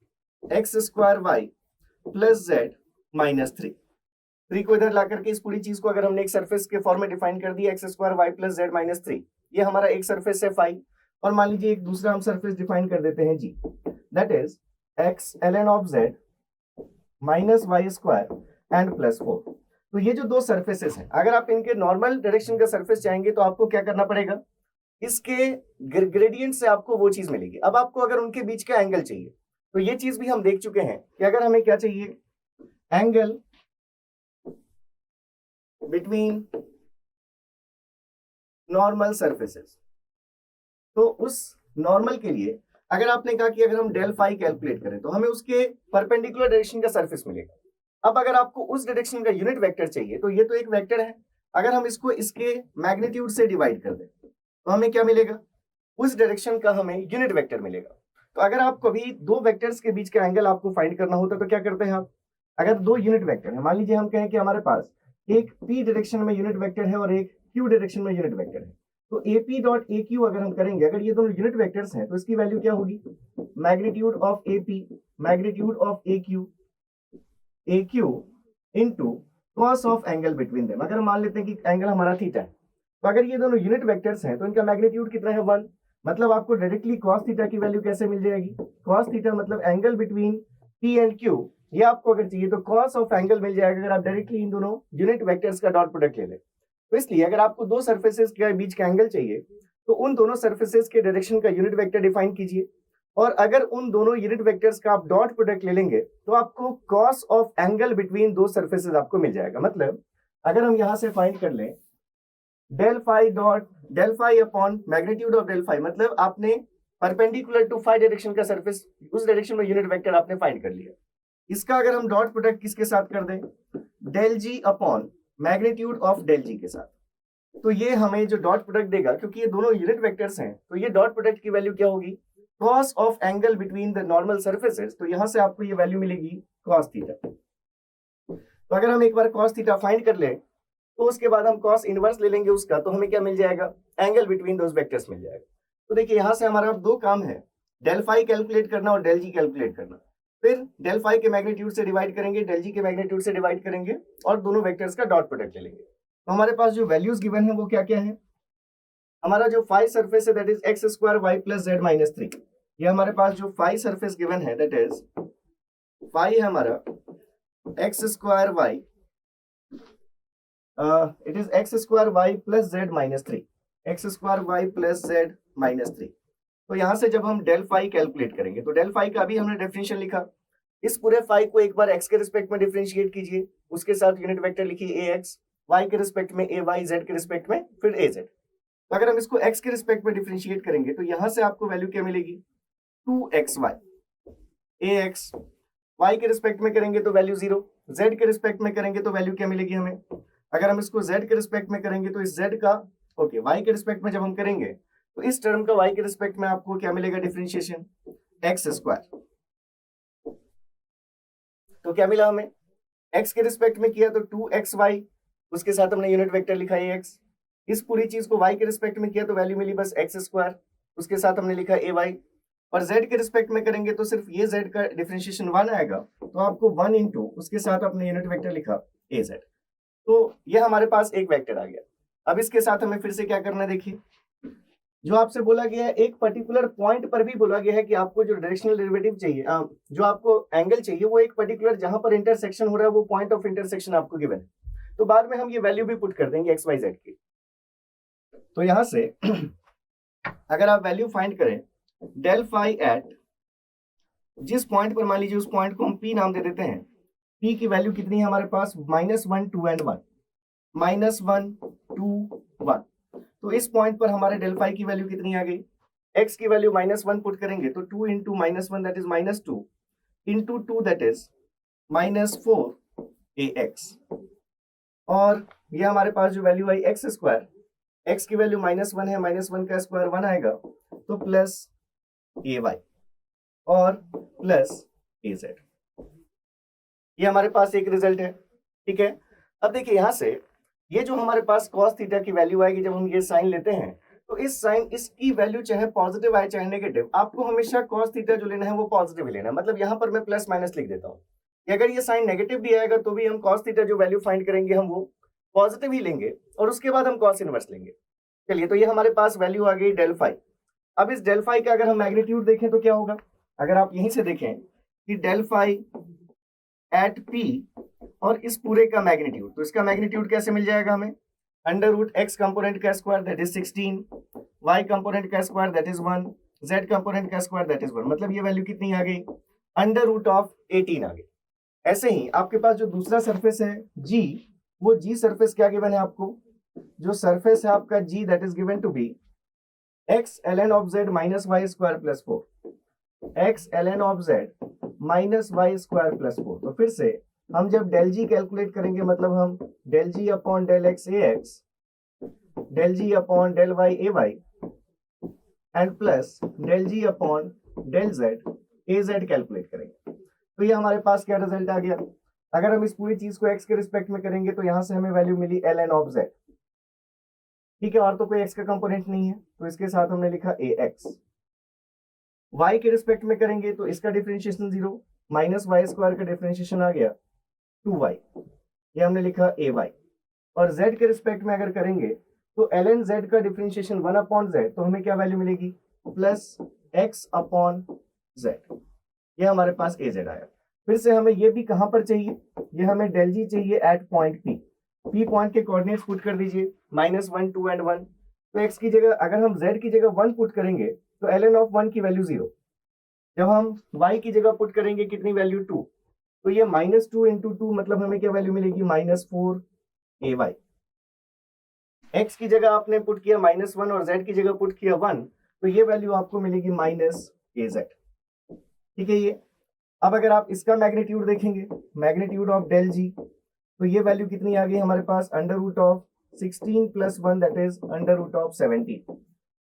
x square y plus z -3। 3 को इधर ला करके इस पूरी चीज को अगर हमने एक सरफेस के फॉर्म में डिफाइन कर दिया, x square y plus z -3, ये हमारा एक सरफेस है फाई। और मान लीजिए एक दूसरा हम सरफेस डिफाइन कर देते हैं G, that is X ln of Z minus Y square and +4। तो ये जो दो सरफेसेस हैं, अगर आप इनके नॉर्मल डायरेक्शन का सरफेस चाहेंगे तो आपको क्या करना पड़ेगा, इसके ग्रेडियंट से आपको वो चीज मिलेगी। अब आपको अगर उनके बीच का एंगल चाहिए तो ये चीज भी हम देख चुके हैं कि अगर हमें क्या चाहिए, एंगल बिटवीन नॉर्मल सरफेसेस, तो उस नॉर्मल के लिए अगर आपने कहा कि अगर हम डेल फाई कैलकुलेट करें तो हमें उसके परपेंडिकुलर डायरेक्शन का सरफेस मिलेगा। अब अगर आपको उस डायरेक्शन का यूनिट वेक्टर चाहिए तो ये तो एक वेक्टर है, अगर हम इसको इसके मैग्नीट्यूड से डिवाइड कर दें तो हमें क्या मिलेगा, उस डायरेक्शन का हमें यूनिट वेक्टर मिलेगा। तो अगर आप कभी दो वेक्टर्स के बीच का एंगल आपको फाइंड करना होता तो क्या करते हैं आप, अगर दो यूनिट वेक्टर है, मान लीजिए हम कहें कि हमारे पास एक p डायरेक्शन में यूनिट वेक्टर है और एक q डायरेक्शन में यूनिट वेक्टर है, तो AP डॉट AQ अगर हम करेंगे, अगर ये दोनों यूनिट वेक्टर्स हैं तो इसकी वैल्यू क्या होगी, magnitude of AP magnitude of AQ into cos of angle between them. अगर मान लेते हैं कि एंगल हमारा थीटा है, तो अगर ये दोनों यूनिट वेक्टर्स हैं तो इनका मैग्नीट्यूड कितना है 1। मतलब आपको डायरेक्टली कॉस थीटा की वैल्यू कैसे मिल जाएगी, कॉस थीटा मतलब angle between P and Q, ये आपको अगर चाहिए तो कॉस ऑफ एंगल मिल जाएगा अगर आप डायरेक्टली इन दोनों यूनिट वेक्टर्स का डॉट प्रोडक्ट ले लें। तो इसलिए अगर आपको दो सरफेसेस के बीच का एंगल चाहिए तो उन दोनों सरफेसेस के डायरेक्शन का यूनिट वेक्टर डिफाइन कीजिए, और अगर उन दोनों यूनिट वेक्टर्स का आप डॉट प्रोडक्ट ले लेंगे तो आपको कॉस ऑफ एंगल बिटवीन दो सरफेसेस आपको मिल जाएगा। मतलब अगर हम यहां से फाइंड कर लें del phi upon magnitude of del phi, मतलब आपने परपेंडिकुलर टू फाई डायरेक्शन का सरफेस, उस डायरेक्शन में यूनिट वेक्टर आपने फाइंड कर लिया। इसका अगर हम डॉट प्रोडक्ट किसके साथ कर दें, del ji upon magnitude of del G के साथ, तो ये हमें जो डॉट प्रोडक्ट देगा, क्योंकि ये दोनों यूनिट वेक्टर्स हैं तो ये डॉट प्रोडक्ट की वैल्यू क्या होगी, cos of angle between the normal surfaces. तो यहां से आपको ये वैल्यू मिलेगी कॉस थीटा। तो अगर हम एक बार कॉस थीटा फाइंड कर लें तो उसके बाद हम कॉस इनवर्स ले लेंगे उसका, तो हमें क्या मिल जाएगा, एंगल बिटवीन दोस वेक्टर्स मिल जाएगा। तो देखिए यहां से हमारा दो काम है, डेल फाई कैलकुलेट करना और डेल जी कैलकुलेट करना। फिर डेल फाई के मैग्नीट्यूड से डिवाइड करेंगे, डेल जी के मैग्नीट्यूड से डिवाइड करेंगे और दोनों वेक्टर्स का डॉट प्रोडक्ट ले लेंगे। तो हमारे पास जो वैल्यूज गिवन है वो क्या क्या है, हमारा जो फाई सरफेस है that is x square y plus z -3। ये हमारे पास जो फाई सरफेस गिवन है दैट इज फाई है हमारा x square y, it is x square y plus z -3, x square y plus z -3। तो यहां से जब हम डेल फाई कैलकुलेट करेंगे तो डेल फाई का भी हमने डेफिनेशन लिखा, इस पूरे फाई को एक बार एक्स के रिस्पेक्ट में डिफरेंशिएट कीजिए, उसके साथ यूनिट वेक्टर लिखिए ax, y के रिस्पेक्ट में ay, z के रिस्पेक्ट में फिर az। तो अगर हम इसको x के रिस्पेक्ट में डिफरेंशिएट करेंगे तो यहां से आपको वैल्यू क्या मिलेगी, 2xy, ax, y के रिस्पेक्ट में करेंगे तो वैल्यू 0, z के रिस्पेक्ट में करेंगे तो वैल्यू क्या मिलेगी हमें, अगर हम इसको z के रिस्पेक्ट में करेंगे तो इस z का y के रिस्पेक्ट में जब हम करेंगे तो इस टर्म का y के रिस्पेक्ट में आपको क्या मिलेगा, डिफरेंशिएशन एक्स स्क्वायर। तो क्या मिला हमें, x के रिस्पेक्ट में किया तो 2xy, उसके साथ हमने यूनिट वेक्टर लिखा है x। इस पूरी चीज को y के रिस्पेक्ट में किया तो वैल्यू मिली बस एक्स स्क्वायर, उसके साथ हमने लिखा ay, और z के रिस्पेक्ट में करेंगे तो सिर्फ ये z का डिफरेंशिएशन 1 आएगा, तो आपको 1 इंटू उसके साथ अपने यूनिट वेक्टर लिखा az। तो ये हमारे पास एक वेक्टर आ गया। अब इसके साथ हमें फिर से क्या करना है, देखिए जो आपसे बोला गया है एक पर्टिकुलर पॉइंट पर भी बोला गया है कि आपको जो डायरेक्शनल डेरिवेटिव चाहिए, जो आपको एंगल चाहिए वो एक पर्टिकुलर जहां पर इंटरसेक्शन हो रहा है वो पॉइंट ऑफ इंटरसेक्शन आपको गिवन है। तो बाद में हम ये वैल्यू भी पुट कर देंगे एक्स वाई जेड की। तो यहां से अगर आप वैल्यू फाइंड करें डेल फाई एट जिस पॉइंट पर, मान लीजिए उस पॉइंट को हम पी नाम दे देते हैं, पी की वैल्यू कितनी है हमारे पास -1 2 एंड 1, -1 2 1। तो इस पॉइंट पर हमारे डेल फाई की वैल्यू कितनी आ गई, x की वैल्यू -1 पुट करेंगे तो 2 into -1 that is -2 into 2 that is -4 ax। और ये हमारे पास जो वैल्यू आई एक्स स्क्वायर, x की वैल्यू -1 है, -1 का स्क्वायर 1 आएगा, तो प्लस ay और प्लस az। ये हमारे पास एक रिजल्ट है, ठीक है। अब देखिए यहां से ये जो हमारे पास cos थीटा की वैल्यू आएगी, जब हम ये साइन लेते हैं तो इस साइन इसकी वैल्यू चाहे पॉजिटिव आए चाहे नेगेटिव, आपको हमेशा cos थीटा जो लेना है वो पॉजिटिव ही लेना है। मतलब यहाँ पर मैं प्लस माइनस लिख देता हूँ कि अगर ये साइन नेगेटिव भी आएगा तो भी हम cos थीटा जो वैल्यू फाइंड करेंगे हम वो पॉजिटिव ही लेंगे और उसके बाद हम cos इनवर्स लेंगे। चलिए, तो ये हमारे पास वैल्यू आ गई डेल फाई। अब इस डेल फाई का अगर हम मैग्नीट्यूड देखें तो क्या होगा, अगर आप यहीं से देखें कि डेल फाई एट पी और इस पूरे का मैग्नीट्यूड, तो इसका मैग्नीट्यूड कैसे मिल जाएगा हमें, अंडर रूट एक्स कंपोनेंट का square that is 16, Y component का square that is 1, Z component का स्क्वायर दैट इज 1। मतलब ये वैल्यू कितनी आ गई, अंडर रूट ऑफ 18 आ गई। ऐसे ही आपके पास जो दूसरा सरफेस है जी, वो जी सरफेस क्या गिवन है आपको, जो सरफेस है आपका G that is given to be X ln of Z minus Y square plus 4, X ln of Z minus Y square plus 4। तो फिर से हम जब डेल जी कैलकुलेट करेंगे, मतलब हम del ji upon del x A x, del ji upon del Y A Y and plus del ji upon del Z A z calculate करेंगे। तो ये हमारे पास क्या रिजल्ट आ गया। अगर हम इस पूरी चीज को एक्स के रिस्पेक्ट में करेंगे तो यहां से हमें वैल्यू मिली ln ऑफ जेड, ठीक है, और तो कोई एक्स का कंपोनेंट नहीं है तो इसके साथ हमने लिखा ए एक्स। वाई के रिस्पेक्ट में करेंगे तो इसका डिफरेंशिएशन 0, माइनस वाई स्क्वायर का डिफरेंशिएशन आ गया 2y, ये हमने लिखा ए वाई। और z के रिस्पेक्ट में अगर करेंगे तो ln z का डिफरेंशिएशन 1 अपॉन z, तो हमें क्या वैल्यू मिलेगी, प्लस x अपॉन z। ये हमारे पास az आया। फिर से हमें ये भी कहां पर चाहिए, ये हमें डेल जी चाहिए at point p। p point के कोऑर्डिनेट्स पुट कर दीजिए -1 2 एंड 1। तो x की जगह अगर हम z की जगह 1 पुट करेंगे तो ln ऑफ 1 की वैल्यू 0। जब हम y की जगह पुट करेंगे कितनी वैल्यू 2, तो ये -2 इंटू 2 मतलब हमें क्या वैल्यू मिलेगी, -4 ay। x की जगह आपने पुट किया -1 और z की जगह पुट किया 1, तो ये वैल्यू आपको मिलेगी -az, ठीक है। ये अब अगर आप इसका मैग्नीट्यूड देखेंगे, मैग्नीट्यूड ऑफ डेल जी, तो ये वैल्यू कितनी आ गई हमारे पास, under root of 16 plus 1 that is under root of 17।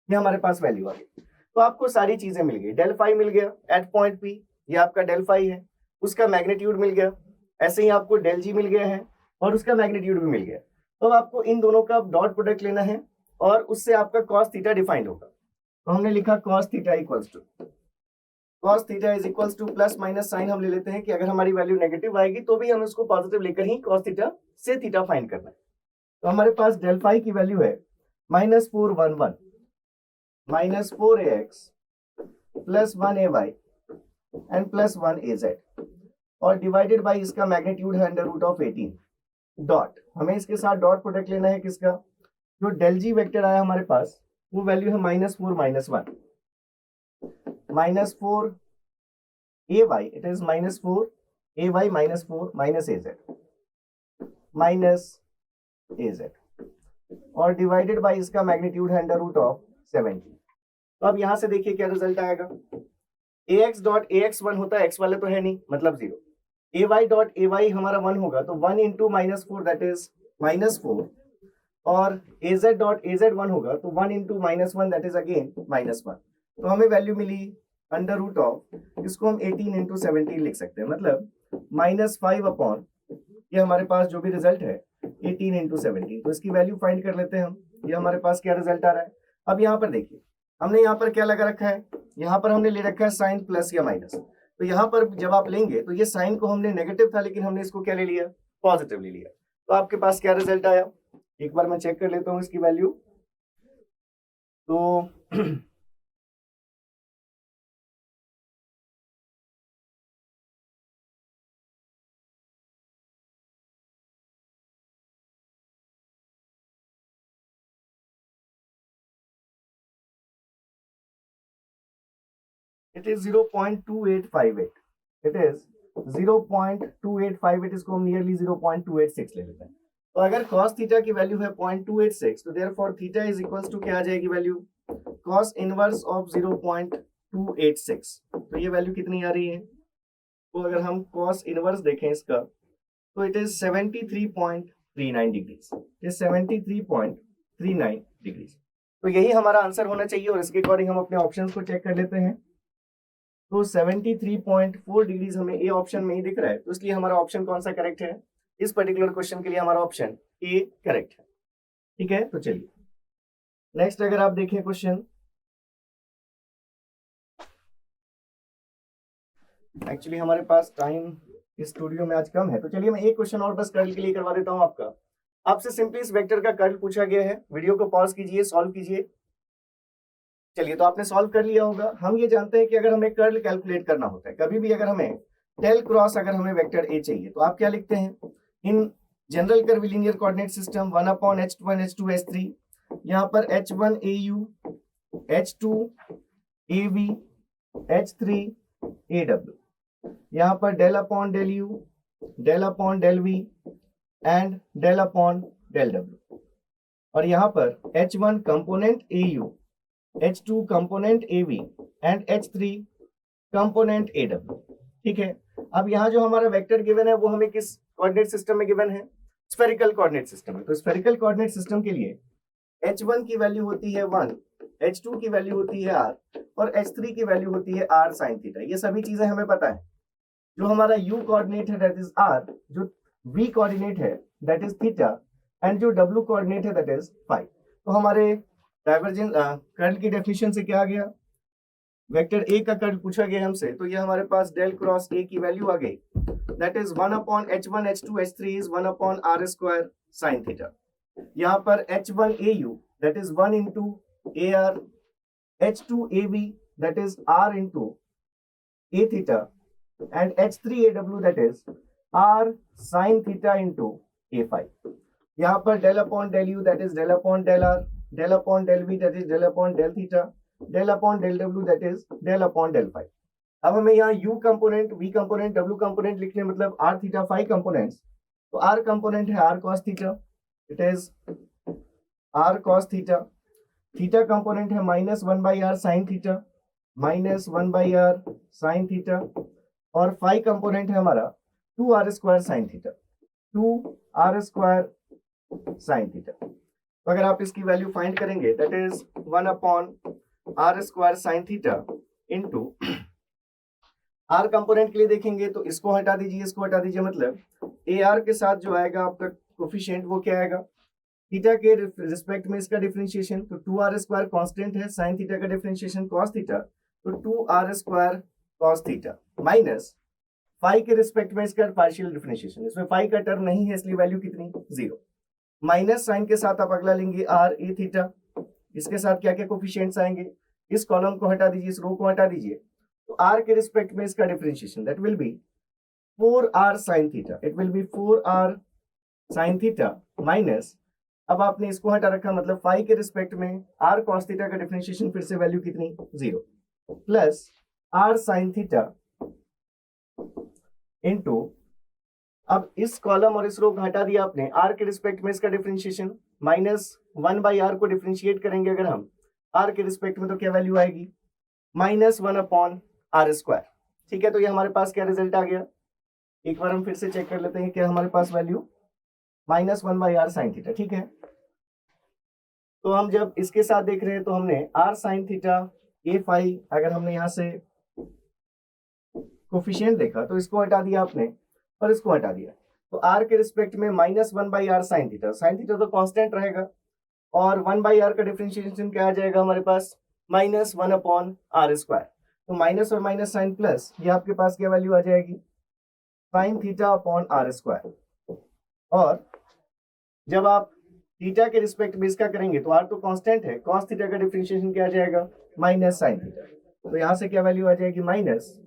ये हमारे पास वैल्यू आ गई। तो आपको सारी चीजें मिल गई, डेल फाई मिल गया एट पॉइंट पी, ये आपका डेल फाई है, उसका मैग्नीट्यूड मिल गया। ऐसे ही आपको डेल जी मिल गया है और उसका मैग्नीट्यूड भी मिल गया। तो आपको इन दोनों का डॉट प्रोडक्ट लेना है और उससे आपका कॉस थीटा डिफाइंड होगा। तो हमने लिखा cos theta equals to, cos theta is equals to plus minus sine हम ले लेते हैं कि अगर हमारी वैल्यू नेगेटिव आएगी तो भी हम उसको पॉजिटिव लेकर ही cos थीटा से थीटा फाइंड करना है। तो हमारे पास डेल फाई की वैल्यू है -411 -4ax plus 1ay and plus 1az और डिवाइडेड बाई इसका मैग्नीट्यूड है अंडर रूट ऑफ 18 डॉट। हमें इसके साथ डॉट प्रोडक्ट लेना है किसका, जो डेल जी वेक्टर आया हमारे पास वो वैल्यू है -4 -1 -4 ay, it is -4 ay -4 az और डिवाइडेड बाई इसका मैग्नीट्यूड है अंडर रूट ऑफ 70। तो अब यहां से देखिए क्या रिजल्ट आएगा, ax डॉट ax 1 होता है, x वाले तो है नहीं मतलब 0, ay डॉट ay हमारा 1 होगा तो 1 इंटू -4 दैट इज -4 और az डॉट az 1 होगा तो 1 इंटू -1 दैट इज अगेन -1। तो हमें वैल्यू मिली अंडर रूट ऑफ, इसको हम 18 इंटू 17 लिख सकते हैं, मतलब -5 अपॉन ये हमारे पास जो भी रिजल्ट है 18 इंटू 17। तो इसकी वैल्यू फाइंड कर लेते हैं हम, ये हमारे पास क्या रिजल्ट आ रहा है। अब यहाँ पर देखिए हमने यहाँ पर क्या लगा रखा है, यहाँ पर हमने ले रखा है साइन प्लस या माइनस। तो यहाँ पर जब आप लेंगे तो ये साइन को हमने नेगेटिव था, लेकिन हमने इसको क्या ले लिया, पॉजिटिव ले लिया। तो आपके पास क्या रिजल्ट आया, एक बार मैं चेक कर लेता हूँ इसकी वैल्यू। तो it is 0.2858, it is 0.2858, इसको हम नियरली 0.286 ले लेते हैं। तो अगर cos थीटा की वैल्यू है 0.286, तो therefore theta is equals to क्या आ जाएगी वैल्यू, cos इनवर्स ऑफ 0.286। तो ये वैल्यू कितनी आ रही है, तो अगर हम cos इनवर्स देखें इसका, तो it is 73.39 degrees, it is 73.39 degrees. तो यही हमारा आंसर होना चाहिए, और इसके अकॉर्डिंग हम अपने ऑप्शंस को चेक कर लेते हैं। तो 73.4 डिग्रीज हमें ए ऑप्शन में ही दिख रहा है, तो इसलिए हमारा ऑप्शन कौन सा करेक्ट है, इस पर्टिकुलर क्वेश्चन के लिए हमारा ऑप्शन ए करेक्ट है। ठीक है, तो चलिए नेक्स्ट अगर आप देखें क्वेश्चन, एक्चुअली हमारे पास टाइम इस स्टूडियो में आज कम है, तो चलिए मैं एक क्वेश्चन और बस कर्ल के लिए करवा देता हूं आपका। आपसे सिंपली इस वेक्टर का कर्ल पूछा गया है, वीडियो को पॉज कीजिए, सॉल्व कीजिए। चलिए, तो आपने सॉल्व कर लिया होगा। हम ये जानते हैं कि अगर हमें कर्ल कैलकुलेट करना होता है, कभी भी अगर हमें टेल क्रॉस अगर हमें वेक्टर ए चाहिए, तो आप क्या लिखते हैं, in general curvilinear coordinate system 1/h1 h2 h3, यहाँ पर h1 au, h2 av, h3 aw, यहाँ पर del upon del u, del upon del v and del upon del डब्ल्यू, और यहाँ पर h1 component au, h2 component av एंड h3 component aw। ठीक है, अब यहाँ जो हमारा वेक्टर गिवन है वो हमें किस कोऑर्डिनेट सिस्टम में गिवन है, स्फेरिकल कोऑर्डिनेट सिस्टम में। तो स्फेरिकल कोऑर्डिनेट सिस्टम के लिए h1 की वैल्यू होती है 1, h2 की वैल्यू होती है r, और h3 की वैल्यू होती है r sin थीटा। ये सभी चीजें हमें पता है। जो हमारा u कोऑर्डिनेट है दैट इज r, जो v कोऑर्डिनेट है दैट इज थीटा, एंड जो w कोऑर्डिनेट है दैट इज फाई। तो हमारे डाइवर्जेंस कर्ल की डेफिनेशन से क्या आ गया, वेक्टर ए का कर्ल पूछा गया हमसे, तो ये हमारे पास डेल क्रॉस ए की वैल्यू आ गई, that is 1/h1 h2 h3 is 1/r square sin theta. यहाँ पर h1 au that is 1 into ar, h2 av that is r into a theta, and h3 aw that is r sin theta into a phi। यहाँ पर del upon del u that is del upon del r, del upon del v that is del upon del theta, del upon del डब्ल्यू that is del upon del phi. अब हमें यहाँ u component, v component, w component लिखने मतलब r theta phi components. तो r component है r cos theta, it is r cos theta, theta component है -1/r sin theta, -1/r sin theta, और phi component है हमारा 2r square sin theta, 2r square sin theta. तो अगर आप इसकी वैल्यू फाइंड करेंगे that is 1/r square sin theta into r component के लिए देखेंगे तो इसको हटा दीजिए, इसको हटा दीजिए, मतलब ar के साथ जो आएगा आपका कोफिशिएंट वो क्या आएगा, थीटा के रिस्पेक्ट में इसका डिफरेंशिएशन। तो 2r स्क्वायर कांस्टेंट है, sin थीटा का डिफरेंशिएशन cos थीटा, तो 2r square cos theta minus phi के रिस्पेक्ट में इसका पार्शियल डिफरेंशिएशन, इसमें फाई का टर्म नहीं है इसलिए वैल्यू कितनी, 0, माइनस साइन के साथ आप अगला लेंगे r a थीटा, इसके साथ क्या क्या कोफिशिएंट्स आएंगे, इस कॉलम को हटा दीजिए, इस रो को हटा दीजिए, तो r के रिस्पेक्ट में इसका differentiation that will be 4r sin theta, it will be 4r sin theta minus, अब आपने इसको हटा रखा मतलब फाई के रिस्पेक्ट में r cos थीटा का डिफरेंशिएशन, फिर से वैल्यू कितनी, 0, plus r sin theta into, अब इस कॉलम और इस रो को हटा दिया आपने, r के रिस्पेक्ट में इसका डिफरेंशिएशन -1/r को डिफरेंशिएट करेंगे अगर हम r के रिस्पेक्ट में, तो क्या वैल्यू आएगी, -1/r स्क्वायर। ठीक है, तो ये हमारे पास क्या रिजल्ट आ गया, एक बार हम फिर से चेक कर लेते हैं क्या हमारे पास वैल्यू, -1/r sin थीटा। ठीक है, तो हम जब इसके साथ देख रहे हैं तो हमने r sin theta a phi, अगर हमने यहाँ से कोफिशिएंट देखा तो इसको हटा दिया आपने और इसको हटा दिया, तो r के रिस्पेक्ट में -1/r sin theta, sin theta तो कांस्टेंट रहेगा, और 1/r का डिफरेंशिएशन क्या आ जाएगा हमारे पास, माइनस 1/r²। तो माइनस और माइनस साइन प्लस, ये आपके पास क्या वैल्यू आ जाएगी, साइन थीटा अपॉन r²। और जब आप थीटा के रिस्पेक्ट में इसका करेंगे तो r तो कांस्टेंट है, cos थीटा का डिफरेंशिएशन क्या आ जाएगा, माइनस साइन थीटा। तो यहां से क्या वैल्यू आ जाएगी, माइनस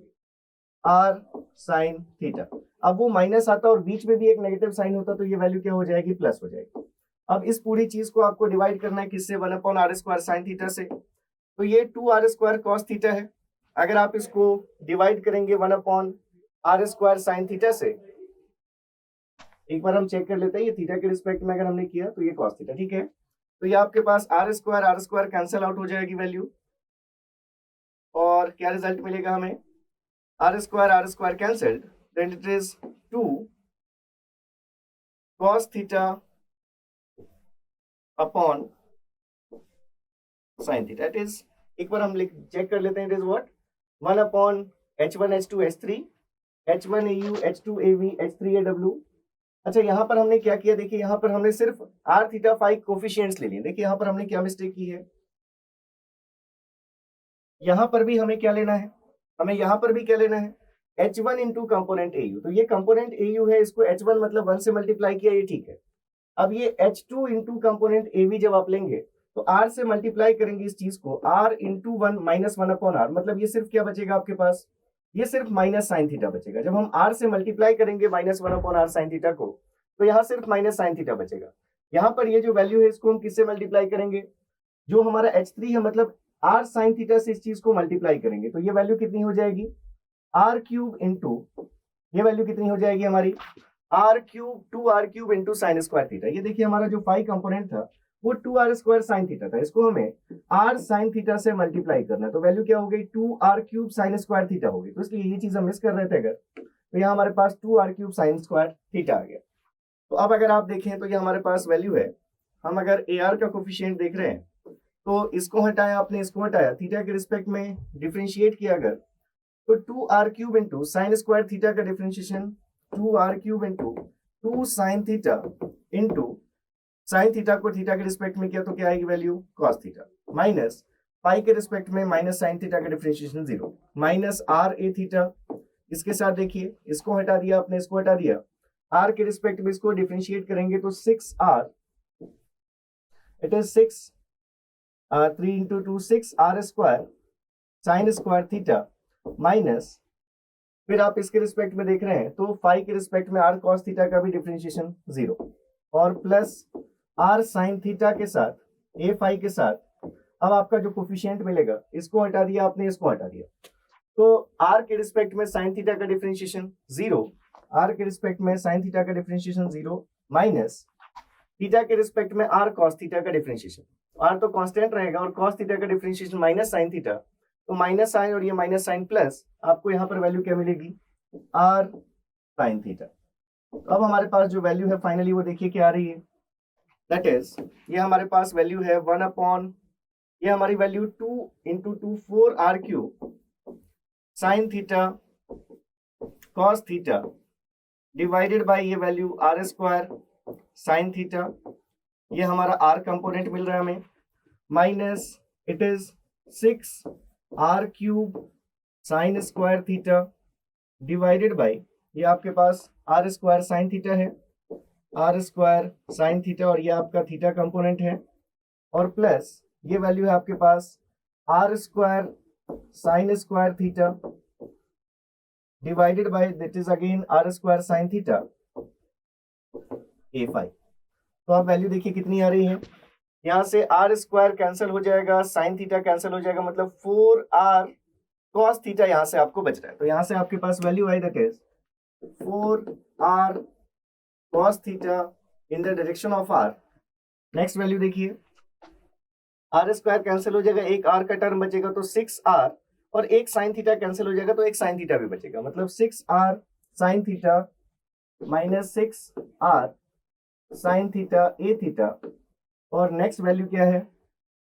r साइन थीटा। अब वो माइनस आता और बीच में भी एक नेगेटिव साइन होता तो ये वैल्यू क्या हो जाएगी, प्लस हो जाएगी। अब इस पूरी चीज को आपको डिवाइड करना है किससे, 1/r² साइन थीटा से। तो ये 2r² cos थीटा है। अगर आप इसको डिवाइड करेंगे 1/r² साइन थीटा से, एक बार हम चेक कर लेते हैं, ये थीटा के रिस्पेक्ट में अगर हमने किया तो ये cos थीटा, ठीक है। तो ये आपके पास r² कैंसिल आउट हो जाएगी वैल्यू, और क्या रिजल्ट मिलेगा हमें, r² cancelled, then it is 2 cos theta upon sine theta. It is, एक बार हम चेक कर लेते हैं, it is what, 1/h1 h2 h3 h1 au h2 av h3 aw। अच्छा, यहां पर हमने क्या किया, देखिए यहां पर हमने सिर्फ r थीटा फाई कोफिशिएंट्स ले लिए। देखिए यहां पर हमने क्या मिस्टेक की है, यहां पर भी हमें क्या लेना है, हमें यहां पर भी क्या लेना है, h1 इंटू कंपोनेंट au। तो ये कंपोनेंट au है, इसको h1 मतलब 1 से मल्टीप्लाई किया, ये ठीक है। अब ये h2 इंटू कंपोनेंट av जब आप लेंगे तो r से मल्टीप्लाई करेंगे इस चीज को, r इंटू 1 माइनस 1/r, मतलब ये सिर्फ क्या बचेगा आपके पास, ये सिर्फ माइनस साइन थीटा बचेगा। जब हम r से मल्टीप्लाई करेंगे माइनस 1/r साइन थीटा को, तो यहाँ सिर्फ माइनस साइन थीटा बचेगा। यहाँ पर ये जो वैल्यू है इसको हम किससे मल्टीप्लाई करेंगे, जो हमारा h3 है, मतलब r साइन थीटा से इस चीज को मल्टीप्लाई करेंगे, तो ये वैल्यू कितनी हो जाएगी, r³ इंटू, ये वैल्यू कितनी हो जाएगी हमारी, r³ 2r³ into sine square theta. ये देखिए हमारा जो फाई कंपोनेंट था वो 2r² साइन थीटा था, इसको हमें r साइन थीटा से मल्टीप्लाई करना है, तो वैल्यू क्या हो गई, 2r³ साइन स्क्वायर थीटा हो गई। तो इसलिए ये चीज हम मिस कर रहे थे अगर, तो यहाँ हमारे पास 2r³ साइन स्क्वायर थीटा आ गया। तो अब अगर आप देखें तो ये हमारे पास वैल्यू है, हम अगर ar का कोफिशिएंट देख रहे हैं तो इसको हटाया आपने, इसको हटाया, थीटा के रिस्पेक्ट में डिफरेंशिएट किया अगर, तो 2r³ into sine square theta का differentiation 2r³ into 2 sine theta into sine theta को थीटा के रिस्पेक्ट में किया तो क्या आएगी value, cos theta, minus pi के रिस्पेक्ट में माइनस साइन थीटा का differentiation 0 minus r a theta. इसके साथ देखिए इसको हटा दिया आपने, इसको हटा दिया, r के रिस्पेक्ट में इसको डिफरेंशिएट करेंगे तो 6r, it is 6 3 into 2 6r² sign square theta, minus फिर आप इसके रिस्पेक्ट में देख रहे हैं तो फाई के रिस्पेक्ट में r cos थीटा का भी डिफरेंशिएशन 0, और प्लस r साइन थीटा के साथ a फाई के साथ। अब आपका जो कोफिशिएंट मिलेगा, इसको हटा दिया आपने, इसको हटा दिया, तो r के रिस्पेक्ट में साइन थीटा का डिफरेंशिएशन 0, r के रिस्पेक्ट में साइन थीटा का डिफरेंशिएशन 0, माइनस थीटा के रिस्पेक्ट में r cos थीटा का डिफरेंशिएशन, r तो कांस्टेंट रहेगा और cos थीटा का डिफरेंशिएशन माइनस साइन थीटा, तो माइनस साइन और ये माइनस साइन प्लस, आपको यहाँ पर वैल्यू क्या मिलेगी, r साइन थीटा। तो अब हमारे पास जो वैल्यू है फाइनली वो देखिए क्या आ रही है, दैट इज, ये हमारे पास वैल्यू है 1 अपॉन, ये हमारी value 2 into 2 4r³ sine theta cos theta divided bye ये वैल्यू r² साइन थीटा, ये हमारा r कंपोनेंट मिल रहा है हमें, minus it is 6r³ sign square theta divided bye ये आपके पास r² साइन थीटा है, r² साइन थीटा, और ये आपका थीटा कंपोनेंट है, और प्लस ये वैल्यू है आपके पास r² sine square theta divided by that is again r² sine theta a phi. तो आप वैल्यू देखिए कितनी आ रही है, यहाँ से r² कैंसिल हो जाएगा, साइन थीटा कैंसिल हो जाएगा, मतलब 4r cos थीटा यहाँ से आपको बच रहा है। तो यहाँ से आपके पास वैल्यू आई that is 4r cos theta in the direction of r। Next value देखिए, r² कैंसिल हो जाएगा, एक r का टर्म बचेगा तो 6r, और एक साइन थीटा कैंसिल हो जाएगा तो एक साइन थीटा भी बचेगा, मतलब 6r sine theta minus 6r sign theta a theta, और नेक्स्ट वैल्यू क्या है,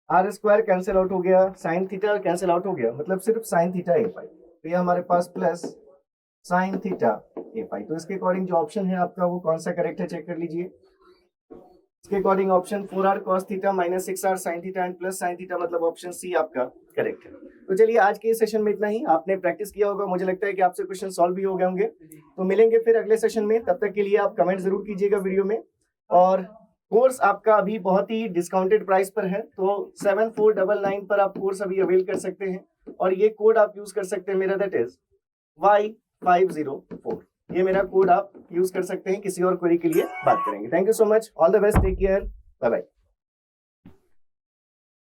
r² कैंसिल आउट हो गया, साइन थीटा कैंसिल आउट हो गया, मतलब सिर्फ साइन थीटा a फाई, तो ये हमारे पास plus sine theta a phi. तो इसके अकॉर्डिंग जो ऑप्शन है आपका वो कौन सा करेक्ट है, चेक कर लीजिए, इसके according option 4r cos theta minus 6r sin theta and plus sin theta मतलब ऑप्शन सी आपका करेक्ट है। तो चलिए आज के सेशन में इतना ही। आपने प्रैक्टिस किया होगा, मुझे लगता है कि आपसे क्वेश्चन सॉल्व भी हो गए होंगे। तो मिलेंगे फिर अगले सेशन में, तब तक के लिए आप कमेंट जरूर कीजिएगा वीडियो में। और कोर्स आपका अभी बहुत ही डिस्काउंटेड प्राइस पर है, तो 7499 पर आप कोर्स अभी अवेल कर सकते हैं और ये कोड आप यूज कर सकते हैं मेरा, दैट इज Y504। ये मेरा कोड आप यूज कर सकते हैं, किसी और क्वेरी के लिए बात करेंगे। Thank you so much, all the best, take care, bye bye.